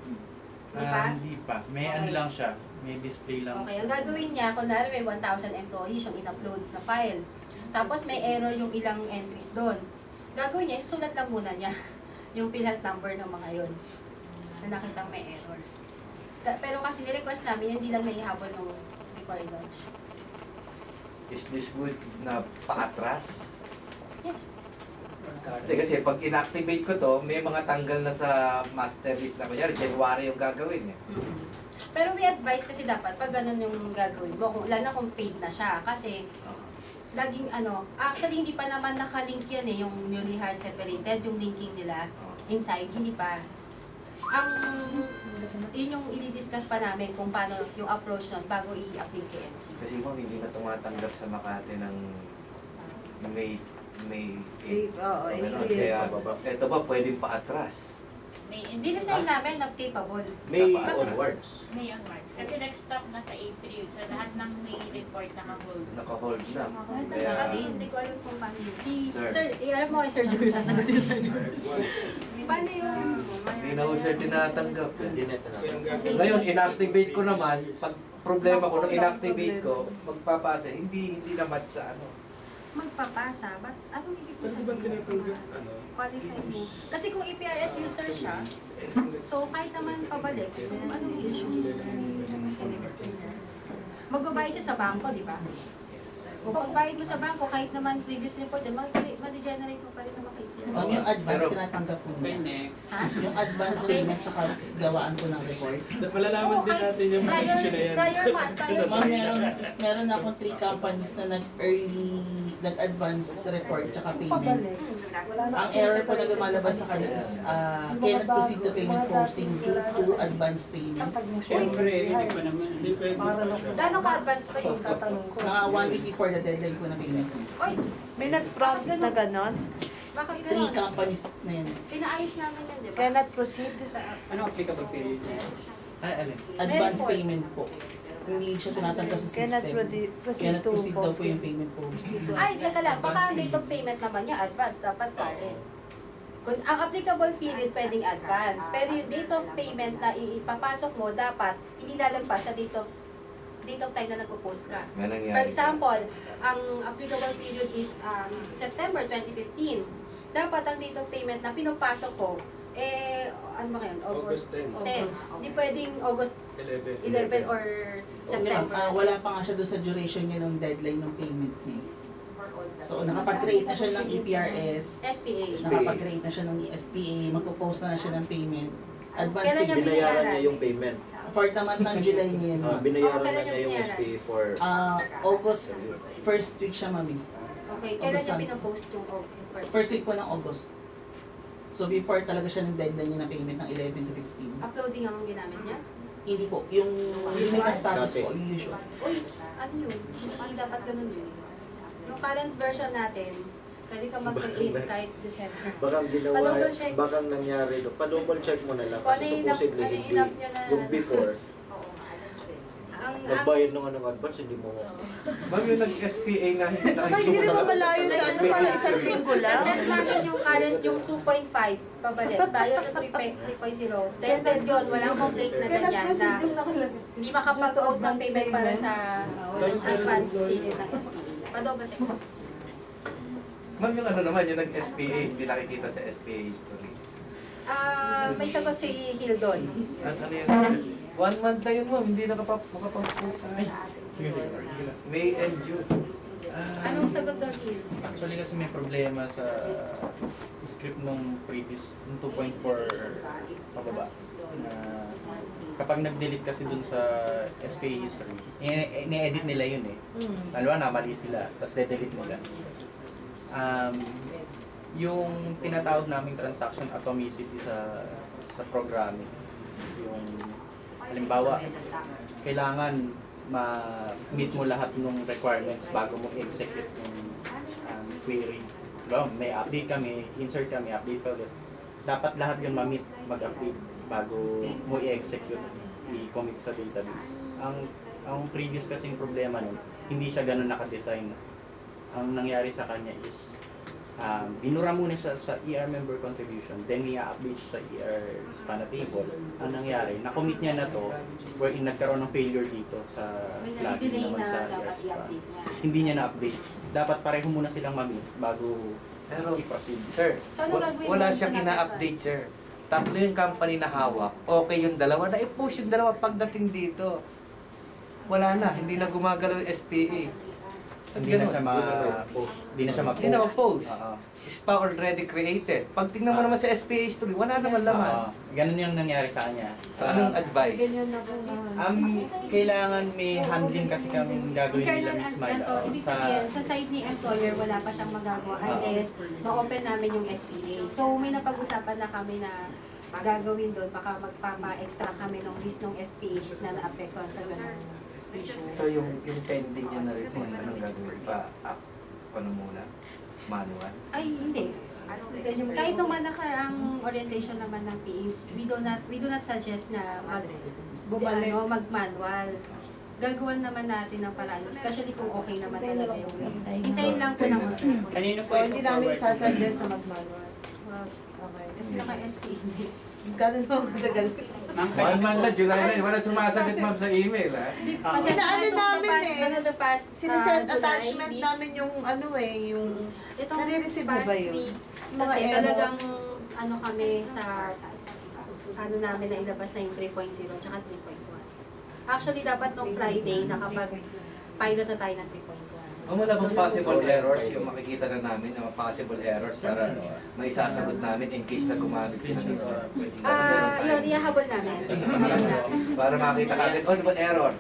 Di ba? Hindi pa. May ano lang siya. May display lang. Okay, ang gagawin niya, kunwari may 1,000 employees yung in-upload na file. Tapos may error yung ilang entries doon. gagawin niya, sulat lang muna niya yung PhilHealth number ng mga yun na nakitang may error. Pero kasi nirequest namin, hindi lang naihabol nung before launch. Is this good na paatras? Yes. Hindi, kasi pag inactivate ko to, may mga tanggal na sa master list na kunyari, January yung gagawin niya. Pero we advise kasi dapat pag ganun yung gagawin mo, lalo na kung paid na siya. Kasi laging actually hindi pa naman nakalink yan yung newly hired separated, yung linking nila inside, hindi pa. Yun yung i-discuss pa namin kung paano yung approach nun bago i-update kay MCs. Kasi mo, hindi na tumatanggap sa Makati ng May 8. Oo, Kaya, ito ba pwedeng paatras? Hindi na sign namin na capable. May Dapat. onwards. May onwards. Kasi nag-stop na sa April. So, lahat ng may report naka-hold. Naka-hold na. Kaya, Hindi ko alam kung paano yun. Sir. Alam mo kay Sir George, sasagutin yung Sir George. Paano yun? Hindi na ko sir tinatanggap. Hindi na tinatawag. Ngayon, inactivate ko naman. Pag problema ko, nung inactivate ko, magpapasa, hindi na match sa Magpapasa? Ba't anong ibig ko Mas di ba tinatanggap, qualified mo? Kasi kung EPRS user siya, so kahit naman pabalik, so anong issue? Magbabayad siya sa bangko, di ba? Kung pagbayad mo sa bangko, kahit naman previous report, ma-degenerate mo pa rin naman kay Ang yung advance tinatanggap ko Okay, niya. next. Yung advance payment tsaka gawaan ko ng report. Malalaman din natin yung mga issue na yan. Ma'am, meron na akong 3 companies na nag-advance report tsaka payment. Ang error po na lumalabas sa kanila is cannot proceed to payment posting due to advance payment. Siyempre, hindi pa naman. Hindi pwede. Gano'ng ka-advance pa yun? Mga 1 week before the deadline ko na payment. Oy, May nag-prompt na ganon. bakit 3 gano'n? companies na yun. Pinaayos namin yan, di ba? Cannot proceed. Ano applicable period? Ay, alin? Advance report. payment po. Hindi siya tinatanggap sa Cannot system. proceed Cannot to proceed daw po yung posting. payment posting. Ay, teka lang. Baka ang date of payment naman niya, advance. Dapat current. Kung ang applicable period pwedeng advance. Pero yung date of payment na ipapasok mo, dapat hindi lalagpas sa date of time na nagpo-post ka. May nangyari. For example, ang applicable period is September 2015. Dapat ang date of payment na pinapasok ko, ano ba ngayon? August 10. 10. Hindi pwedeng August 11. 11 or September. Wala pa nga siya doon sa duration niya ng deadline ng payment niya. So, nakapag-create na siya ng EPRS, SPA. nakapag-create na siya ng SPA, magpo-post na siya ng payment. Advance Kailan niya payment. Binayaran niya yung payment. For naman ng July niya yun. ma'am. Binayaran kailan na niya niya yung binayaran? SPA for... August, first week siya, mami. Okay, kailan niya August pinapost yung First week po ng August. So, before talaga siya ng deadline niya na payment ng 11 to 15. Uploading ang ginamit niya? Hindi po. Yung limit status Dati. po, yung usual. Uy, ano yun? Hindi dapat ganun yun. Yung current version natin, pwede ka mag-create kahit December. Baka ginawa, Pa-double check. baka nangyari doon. Pa-double check mo na lang. Kung Kasi ano supposedly ano hindi. inap niya na... Yung before, Ang nagbayad nung anong advance, hindi mo... Ma'am, yung nag-SPA na hindi Ay, hindi naman malayo sa ano, para isang linggo lang. test namin yung current, yung 2.5 pabalik. Tayo na 3.0. Tested yun, walang complaint na Cannot ganyan proceed na yung nakalagay. hindi makapag-post ng payment para sa advance payment ng SPA. Pa-double check. Ma'am, yung ano naman, yung nag-SPA, hindi nakikita sa SPA history. May sagot si Hildon. Ano yun? 1 month na yun, ma'am, hindi makapag-post. Sige, sige. May and June. Anong sagot doon, Hild? Actually kasi may problema sa script nung previous, nung 2.4 pababa. Na kapag nag-delete kasi dun sa SPA history, ni-edit nila yun eh. Lalo na mali sila, tapos de-delete nila. Yung tinatawag naming transaction atomicity sa programming, yung halimbawa, kailangan ma-meet mo lahat ng requirements bago mo i-execute yung query. Diba? May update kami, insert kami, update ka ulit. Dapat lahat yun ma-meet, mag-update bago mo i-execute, i-commit sa database. Ang previous kasing problema nun, hindi siya ganun naka-design. Ang nangyari sa kanya is, binura muna siya sa ER member contribution, then i-update siya sa ER span table. Ang nangyari, na-commit niya na to, wherein nagkaroon ng failure dito sa plugin naman sa ER span. Hindi niya na-update. Dapat pareho muna silang ma-meet bago Pero, i-proceed. sir, So, ano gagawin wala mo siyang sa ina-update, sir. Tatlo yung company na hawak. Okay yung dalawa. Na-post yung dalawa pagdating dito. Wala na. Hindi na gumagalaw yung SPA. Hindi na siya ma-post. Hindi na siya ma-post. Hindi na ma-post. Oo. SPA already created. Pag tingnan mo naman sa SPA history, wala naman laman. Oo. Ganun yung nangyari sa kanya. So, anong advice? Ganyan na po Kailangan may handling kasi kami gagawin nila Internal Miss ganito, Myla. ibig sabihin, sa side ni employer, wala pa siyang magagawa unless ma-open namin yung SPA. So, may napag-usapan na kami na gagawin doon, baka magpapa-extra kami ng list ng SPAs na naapektuhan sa ganung issue. So, yung pending niya na report, anong gagawin pa? Ano muna? Manual? Ay, hindi. Kahit naman ang orientation naman ng PAs, we do not suggest na Bumalik. mag-manual. Gagawin naman natin ng paraan, especially kung okay naman talaga yung hintayin lang po ng mag-report. Kanino po So, hindi namin i-forward? sasuggest na mag-manual. Okay. Kasi naka-SPA. Gano'n po matagal. Ma'am, One month na, July na, wala sumasagot ma'am sa email, ha? Kasi Inaano namin the past, Sinisend July attachment weeks, namin yung yung itong nare-receive mo past ba yun? week, Mga kasi emo. talagang ano kami sa ano namin na ilabas na yung 3.0 tsaka 3.1. Actually, dapat nung Friday nakapag-pilot na tayo ng 3.1. Ang wala bang possible errors, yung makikita na namin, yung mga possible errors para may sasagot namin in case na gumamit sila nito. Yun, ihahabol namin. Para makita kagad, oh, ano ba error?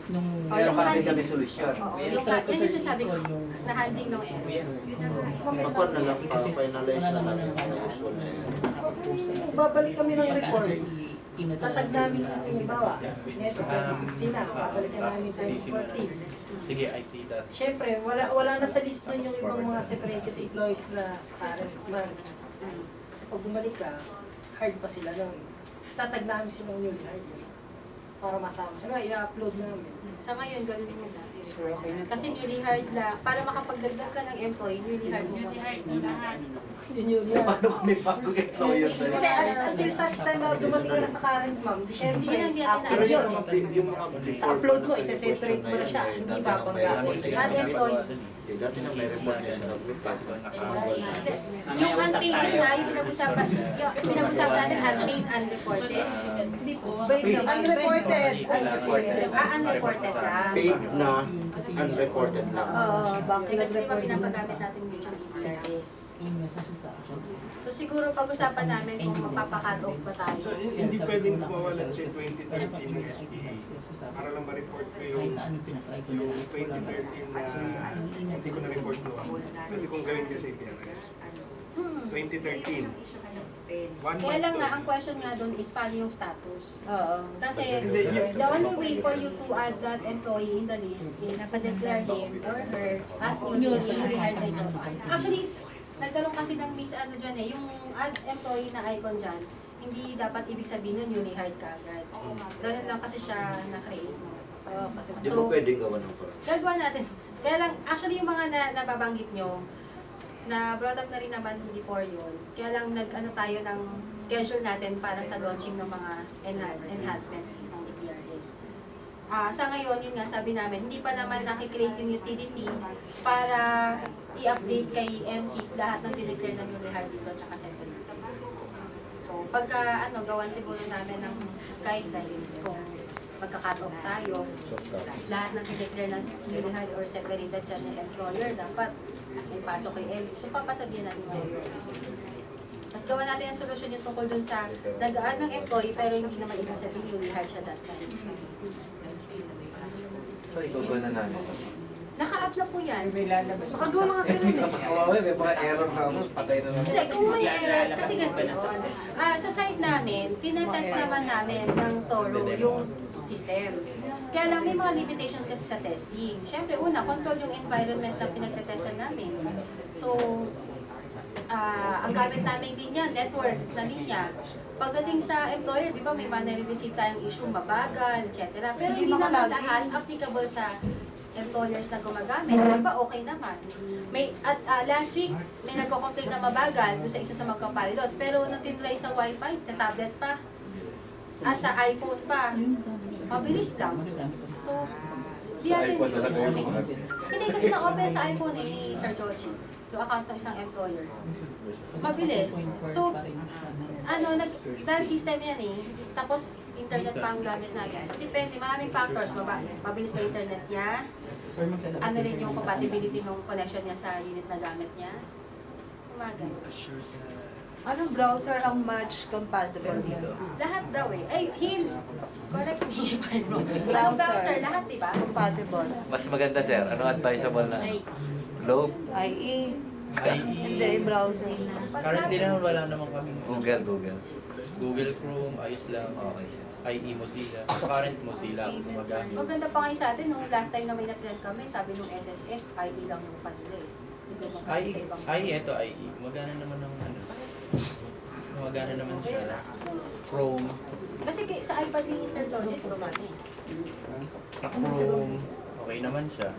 Meron kasi kami solusyon. Oo, yung sinasabi ko, na handling ng error. Ako na lang, finalize na lang yung usual na yun. Babalik kami ng report. Tatag Tatag namin yung halimbawa. Neto, sina, babalik ka namin tayo Sige. 14. Sige, I see that. Siyempre, wala na sa list nun yung ibang mga separated employees na sa current month. Kasi pag bumalik ka, hard pa sila nun. Tatag namin silang newly hard para masama sila, i-upload namin. Sa ngayon, ganun mo na. Okay na. Kasi newly hard lang, para makapagdagdag ka ng employee, newly hard mo Newly muna hard siya. na lahat. Yun yun yan. Paano kung may bagong employer na Hindi, until such time na dumating ka na sa current ma'am, di syempre, after Pero yun, yung mga sa upload mo, isa-separate mo na siya, hindi ba panggamit. Unemployed. Dati na may report na siya. Yung unpaid din na, yung pinag-usapan natin, unpaid, unreported. Hindi po, unreported. Unreported. Unreported lang. Paid na, unreported na. Oo, Kasi di ba pinapagamit natin mutual service. So siguro pag-usapan namin kung magpapa-cut off ba tayo. So, hindi pwedeng mawalan sa 2013 ng SPA. Para lang ma-report ko yung 2013 na hindi ko na-report doon. Pwede kong gawin dyan sa APRS. 2013. Kaya lang nga, ang question nga doon is paano yung status. Oo. Kasi the only way for you to add that employee in the list is to declare him or her as newly hired employee. Actually, nagkaroon kasi ng ano dyan yung add employee na icon dyan, hindi dapat ibig sabihin yun newly hired ka agad. Ganun lang kasi siya na-create mo. Di ba pwedeng gawa ng parang? Gagawa natin. Kaya lang, actually yung mga nababanggit nyo, na brought up na rin naman before yun. Kaya lang nag-ano tayo ng schedule natin para sa launching ng mga enhancement ng EPRS. Sa ngayon, yun nga sabi namin, hindi pa naman nakikreate yung utility para i-update kay MCs lahat ng dineclare ng newly hired dito at second. So, pagka gawan siguro namin ng guidelines kung magka-cut off tayo, lahat ng dineclare ng newly hired or separated dyan ng employer, dapat may pasok kay MC. So, papasabihin natin yung employers. Tapos gawa natin ang solusyon yung tungkol dun sa nag-add ng employee pero hindi naman ibig sabihin newly hired siya that time. So, igugawa na namin. Naka-up na po yan. Makagawa na kasi nun eh. Kawawa, may mga error na ako, patay na naman. Hindi, kung may error, kasi ganito yun. Sa site namin, tinetest naman namin ng thorough yung system. Kaya lang may mga limitations kasi sa testing. Siyempre, una, control yung environment na pinagtetestan namin. So, ang gamit namin linya, network na linya. Pagdating sa employer, di ba may receive tayong issue, mabagal, etc. Pero hindi naman lahat applicable sa employers na gumagamit. Di ba okay naman? Last week, may nagko-complain na mabagal doon sa isa sa magkapilot. Pero nung tinry sa wifi, sa tablet pa, sa iPhone pa, mabilis lang. So, Di natin Hindi kasi na-open sa iPhone ni Sir Georgie. Yung account ng isang employer. Mabilis. So, dahil system yan eh. Tapos, internet pa ang gamit natin. So, depende. Maraming factors. Mabilis ba internet niya? Ano rin yung compatibility ng connection niya sa unit na gamit niya? Umaga. Anong browser ang match compatible dito? Lahat daw eh. Ay, correct me if I'm wrong. Browser. Lahat, di ba? Compatible. Mas maganda, sir. Ano advisable na? Globe? IE. IE. Hindi, browsing. Currently naman wala naman kami. Google. Google Chrome, ayos lang. Okay. IE Mozilla. Current Mozilla ang gumagamit. Maganda pa ngayon sa atin, nung last time na may natin kami, sabi nung SSS, IE lang yung kanila eh. Hindi ko makita sa ibang ito IE. Magana naman ng ano. Magana naman siya. Chrome. Kasi sa iPad ni Sir Georgie, gumana eh. Sa Chrome, okay naman siya.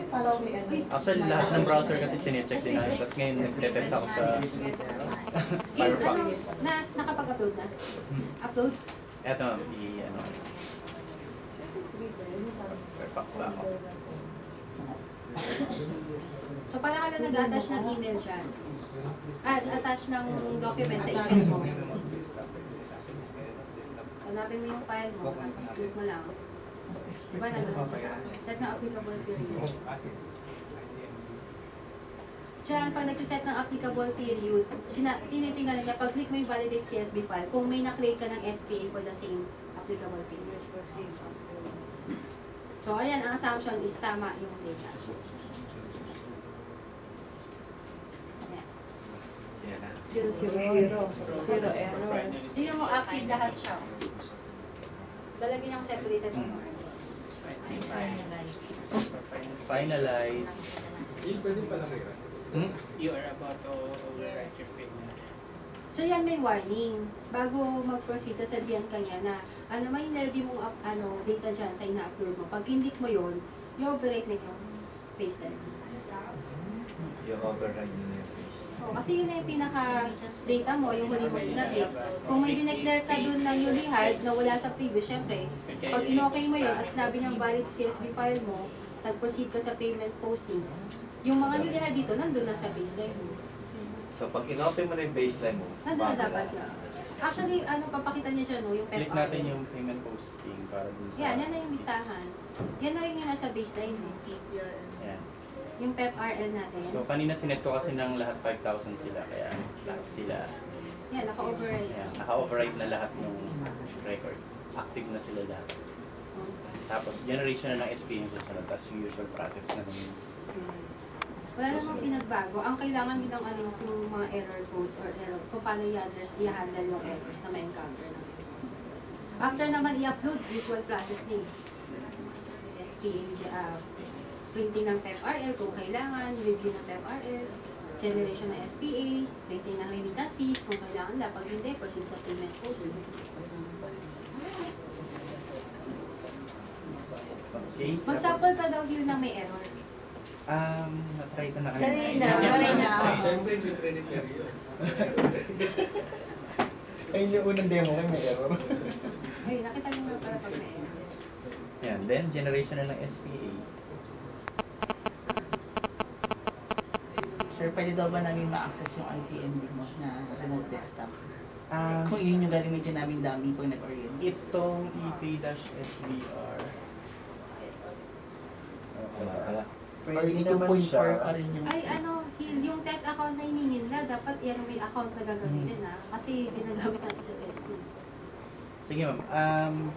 Parang may Actually, lahat ng browser kasi chinecheck din namin. Tapos ngayon, nagtetest ako sa Firefox. Nakapag-upload na? Upload? Eto ma'am, Firefox ba ako? So, para ka na nag-attach ng email siya. Attach ng document sa email mo. So, hanapin mo yung file mo, tapos click mo lang. Diba nandun siya? Set ng applicable period. Diyan, pag nag-set ng applicable period, tinitingnan niya, pag click mo yung validate CSV file, kung may na-create ka ng SPA for the same applicable period. So, ayan, ang assumption is tama yung data. Zero error. Tingnan mo, active lahat siya. Lalagyan niyang separated mo. Finalize. You are about to overwrite your payment. So yan may warning. Bago mag-proceed, sasabihan ka niya na may nilagay mong data dyan sa ina-upload mo. Pag click mo yun, i-overwrite na yung baseline. Yung override na yung Kasi yun na yung pinaka-data mo, yung huli mo sinabit. Kung may dineclare ka dun na newly hired na wala sa previous, syempre, pag in-okay mo yun at sinabi ng valid CSV file mo, nag-proceed ka sa payment posting, yung mga newly hired dito, nandun na sa baseline mo. So, pag in-open mo na yung baseline mo, Nandun na dapat na. Actually, papakita niya siya, no, yung PEP Click natin yung payment posting para dun sa... Yan na yung listahan. Yan na rin yung nasa baseline mo. Yan. Yung PEP RL natin. So, kanina sinet ko kasi ng lahat 5,000 sila, kaya lahat sila. Yan, naka-override. Yan, naka-override na lahat ng record. Active na sila lahat. Tapos, generation na ng SP yung susunod, tapos yung usual process na ng... Wala namang pinagbago. Ang kailangan nyo lang yung mga error codes or error kung paano i-handle yung errors na ma-encounter namin. After naman i-upload, usual process din. SPA, printing ng PEP-RL kung kailangan, review ng PEP-RL, generation ng SPA, printing ng remittances kung kailangan lang. Pag hindi, proceed sa payment posting. Okay. Mag-sample ka daw Hill na may error. Na-try ko na Kanina. Siyempre, hindi credit card yun. Ayun yung unang demo ko, may error. Ay, nakita niyo na para pag may error. Yan, then generation na ng SPA. Sir, pwede daw ba namin ma-access yung ITMD mo na remote desktop? Kung yun yung gagamitin namin dami pag nag-orient. Itong EP-SVR. Or yung 2.4 pa rin yung... Ay, Hill, yung test account na hiningi nila, dapat may account na gagamitin ha. Kasi ginagamit natin sa testing. Sige ma'am.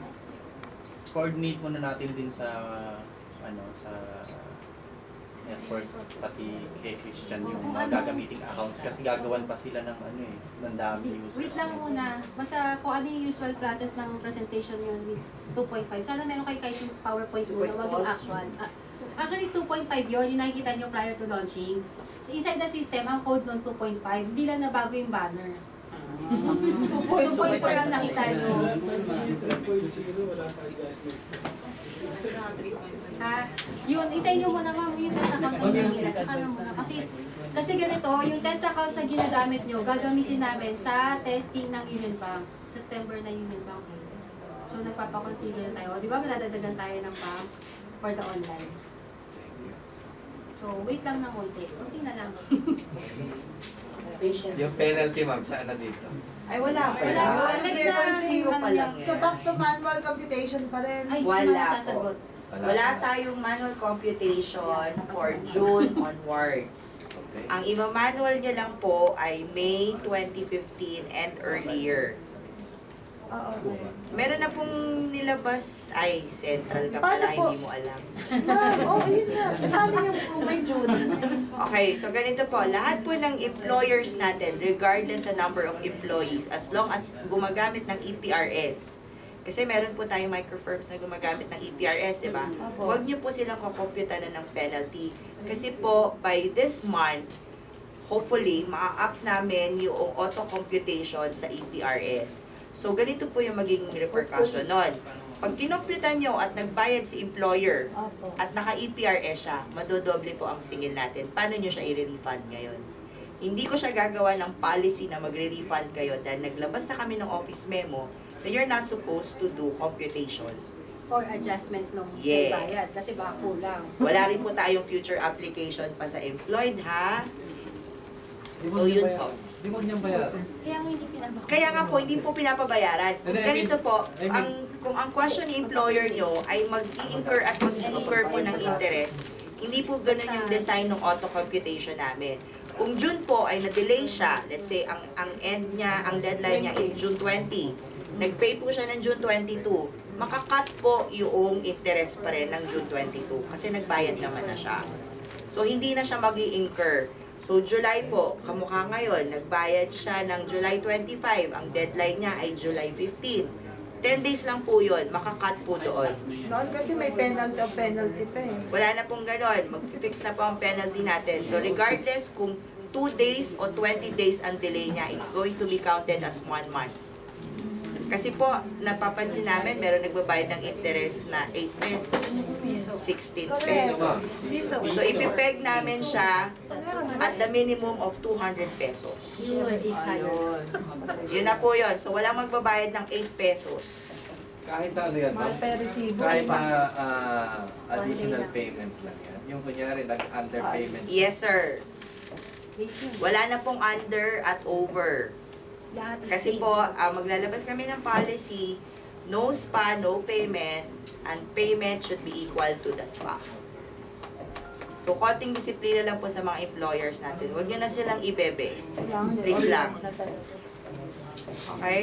Coordinate muna natin din sa sa network pati kay Christian yung mga gagamiting accounts kasi gagawan pa sila ng ng dami users. Wait lang muna. Basta kung ano yung usual process ng presentation yun with 2.5. Sana meron kayo kahit yung PowerPoint muna, wag yung actual. Actually, 2.5 yun, yung nakikita nyo prior to launching. So, inside the system, ang code nun 2.5, hindi lang nabago yung banner. 2.4 ang nakita nyo. Yun, hintayin nyo muna ma'am, yung test account na nila. Tsaka na muna. Kasi ganito, yung test account na ginagamit nyo, gagamitin namin sa testing ng Union Bank. September na Union Bank. So, nagpapakontinue tayo. Di ba, madadagdagan tayo ng bank? for the online. So, wait lang ng konti. Konti na lang. Yung penalty, ma'am, saan na dito? Ay, wala pa. Wala pa. Next na, Zero pa lang ano yan. So, back to manual computation pa rin. Ay, Wala sino po. sasagot? Wala tayong manual computation for June onwards. Okay. Ang ima-manual nyo lang po ay May 2015 and earlier. Oo. Meron na pong nilabas, ay, central ka Paano pala, po? hindi mo alam. Ma'am, yun nga. Paano yung kung may June? Okay, so ganito po, lahat po ng employers natin, regardless sa number of employees, as long as gumagamit ng EPRS, kasi meron po tayong microfirms na gumagamit ng EPRS, di ba? Opo. Huwag niyo po silang kukumpyutan na ng penalty. Kasi po, by this month, hopefully, maa-up namin yung auto-computation sa EPRS. So, ganito po yung magiging repercussion nun. Pag kinomputan nyo at nagbayad si employer Opo. at naka-EPRS siya, madodoble po ang singil natin. Paano nyo siya i-refund ngayon? Hindi ko siya gagawa ng policy na magre-refund kayo dahil naglabas na kami ng office memo na you're not supposed to do computation. Or adjustment nung Yes. bayad. Kasi baka kulang. Wala rin po tayong future application pa sa employed, ha? So, yun po. Di mo niyang bayaran. Kaya nga hindi pinapakita. Kaya nga po, hindi po pinapabayaran. Kung I mean- ganito po, I mean- kung ang question ni employer nyo ay mag-i-incur at mag-i-incur po ng interest, hindi po ganun yung design ng auto-computation namin. Kung June po ay na-delay siya, let's say, ang end niya, ang deadline niya is June 20, nag-pay po siya ng June 22, makakat po yung interest pa rin ng June 22 kasi nagbayad naman na siya. So, hindi na siya mag-i-incur. So, July po, kamukha ngayon, nagbayad siya ng July 25. Ang deadline niya ay July 15. 10 days lang po yun, makakat po doon. Noon kasi may penalty pa eh. Wala na pong ganon, mag-fix na po ang penalty natin. So, regardless kung 2 days o 20 days ang delay niya, it's going to be counted as 1 month. Kasi po, napapansin namin, meron nagbabayad ng interest na 8 pesos, 16 pesos. So, ipipeg namin siya at the minimum of 200 pesos. Yun is higher. Yun na po yun. So, walang magbabayad ng 8 pesos. Kahit na ano yan, ma'am? Kahit na additional payment lang yan. Yung kunyari, nag-underpayment. Yes, sir. Wala na pong under at over. Lahat is Kasi same. po, maglalabas kami ng policy, no SPA, no payment, and payment should be equal to the SPA. So, konting disiplina lang po sa mga employers natin. Huwag nyo na silang ibebe. Please lang. Okay?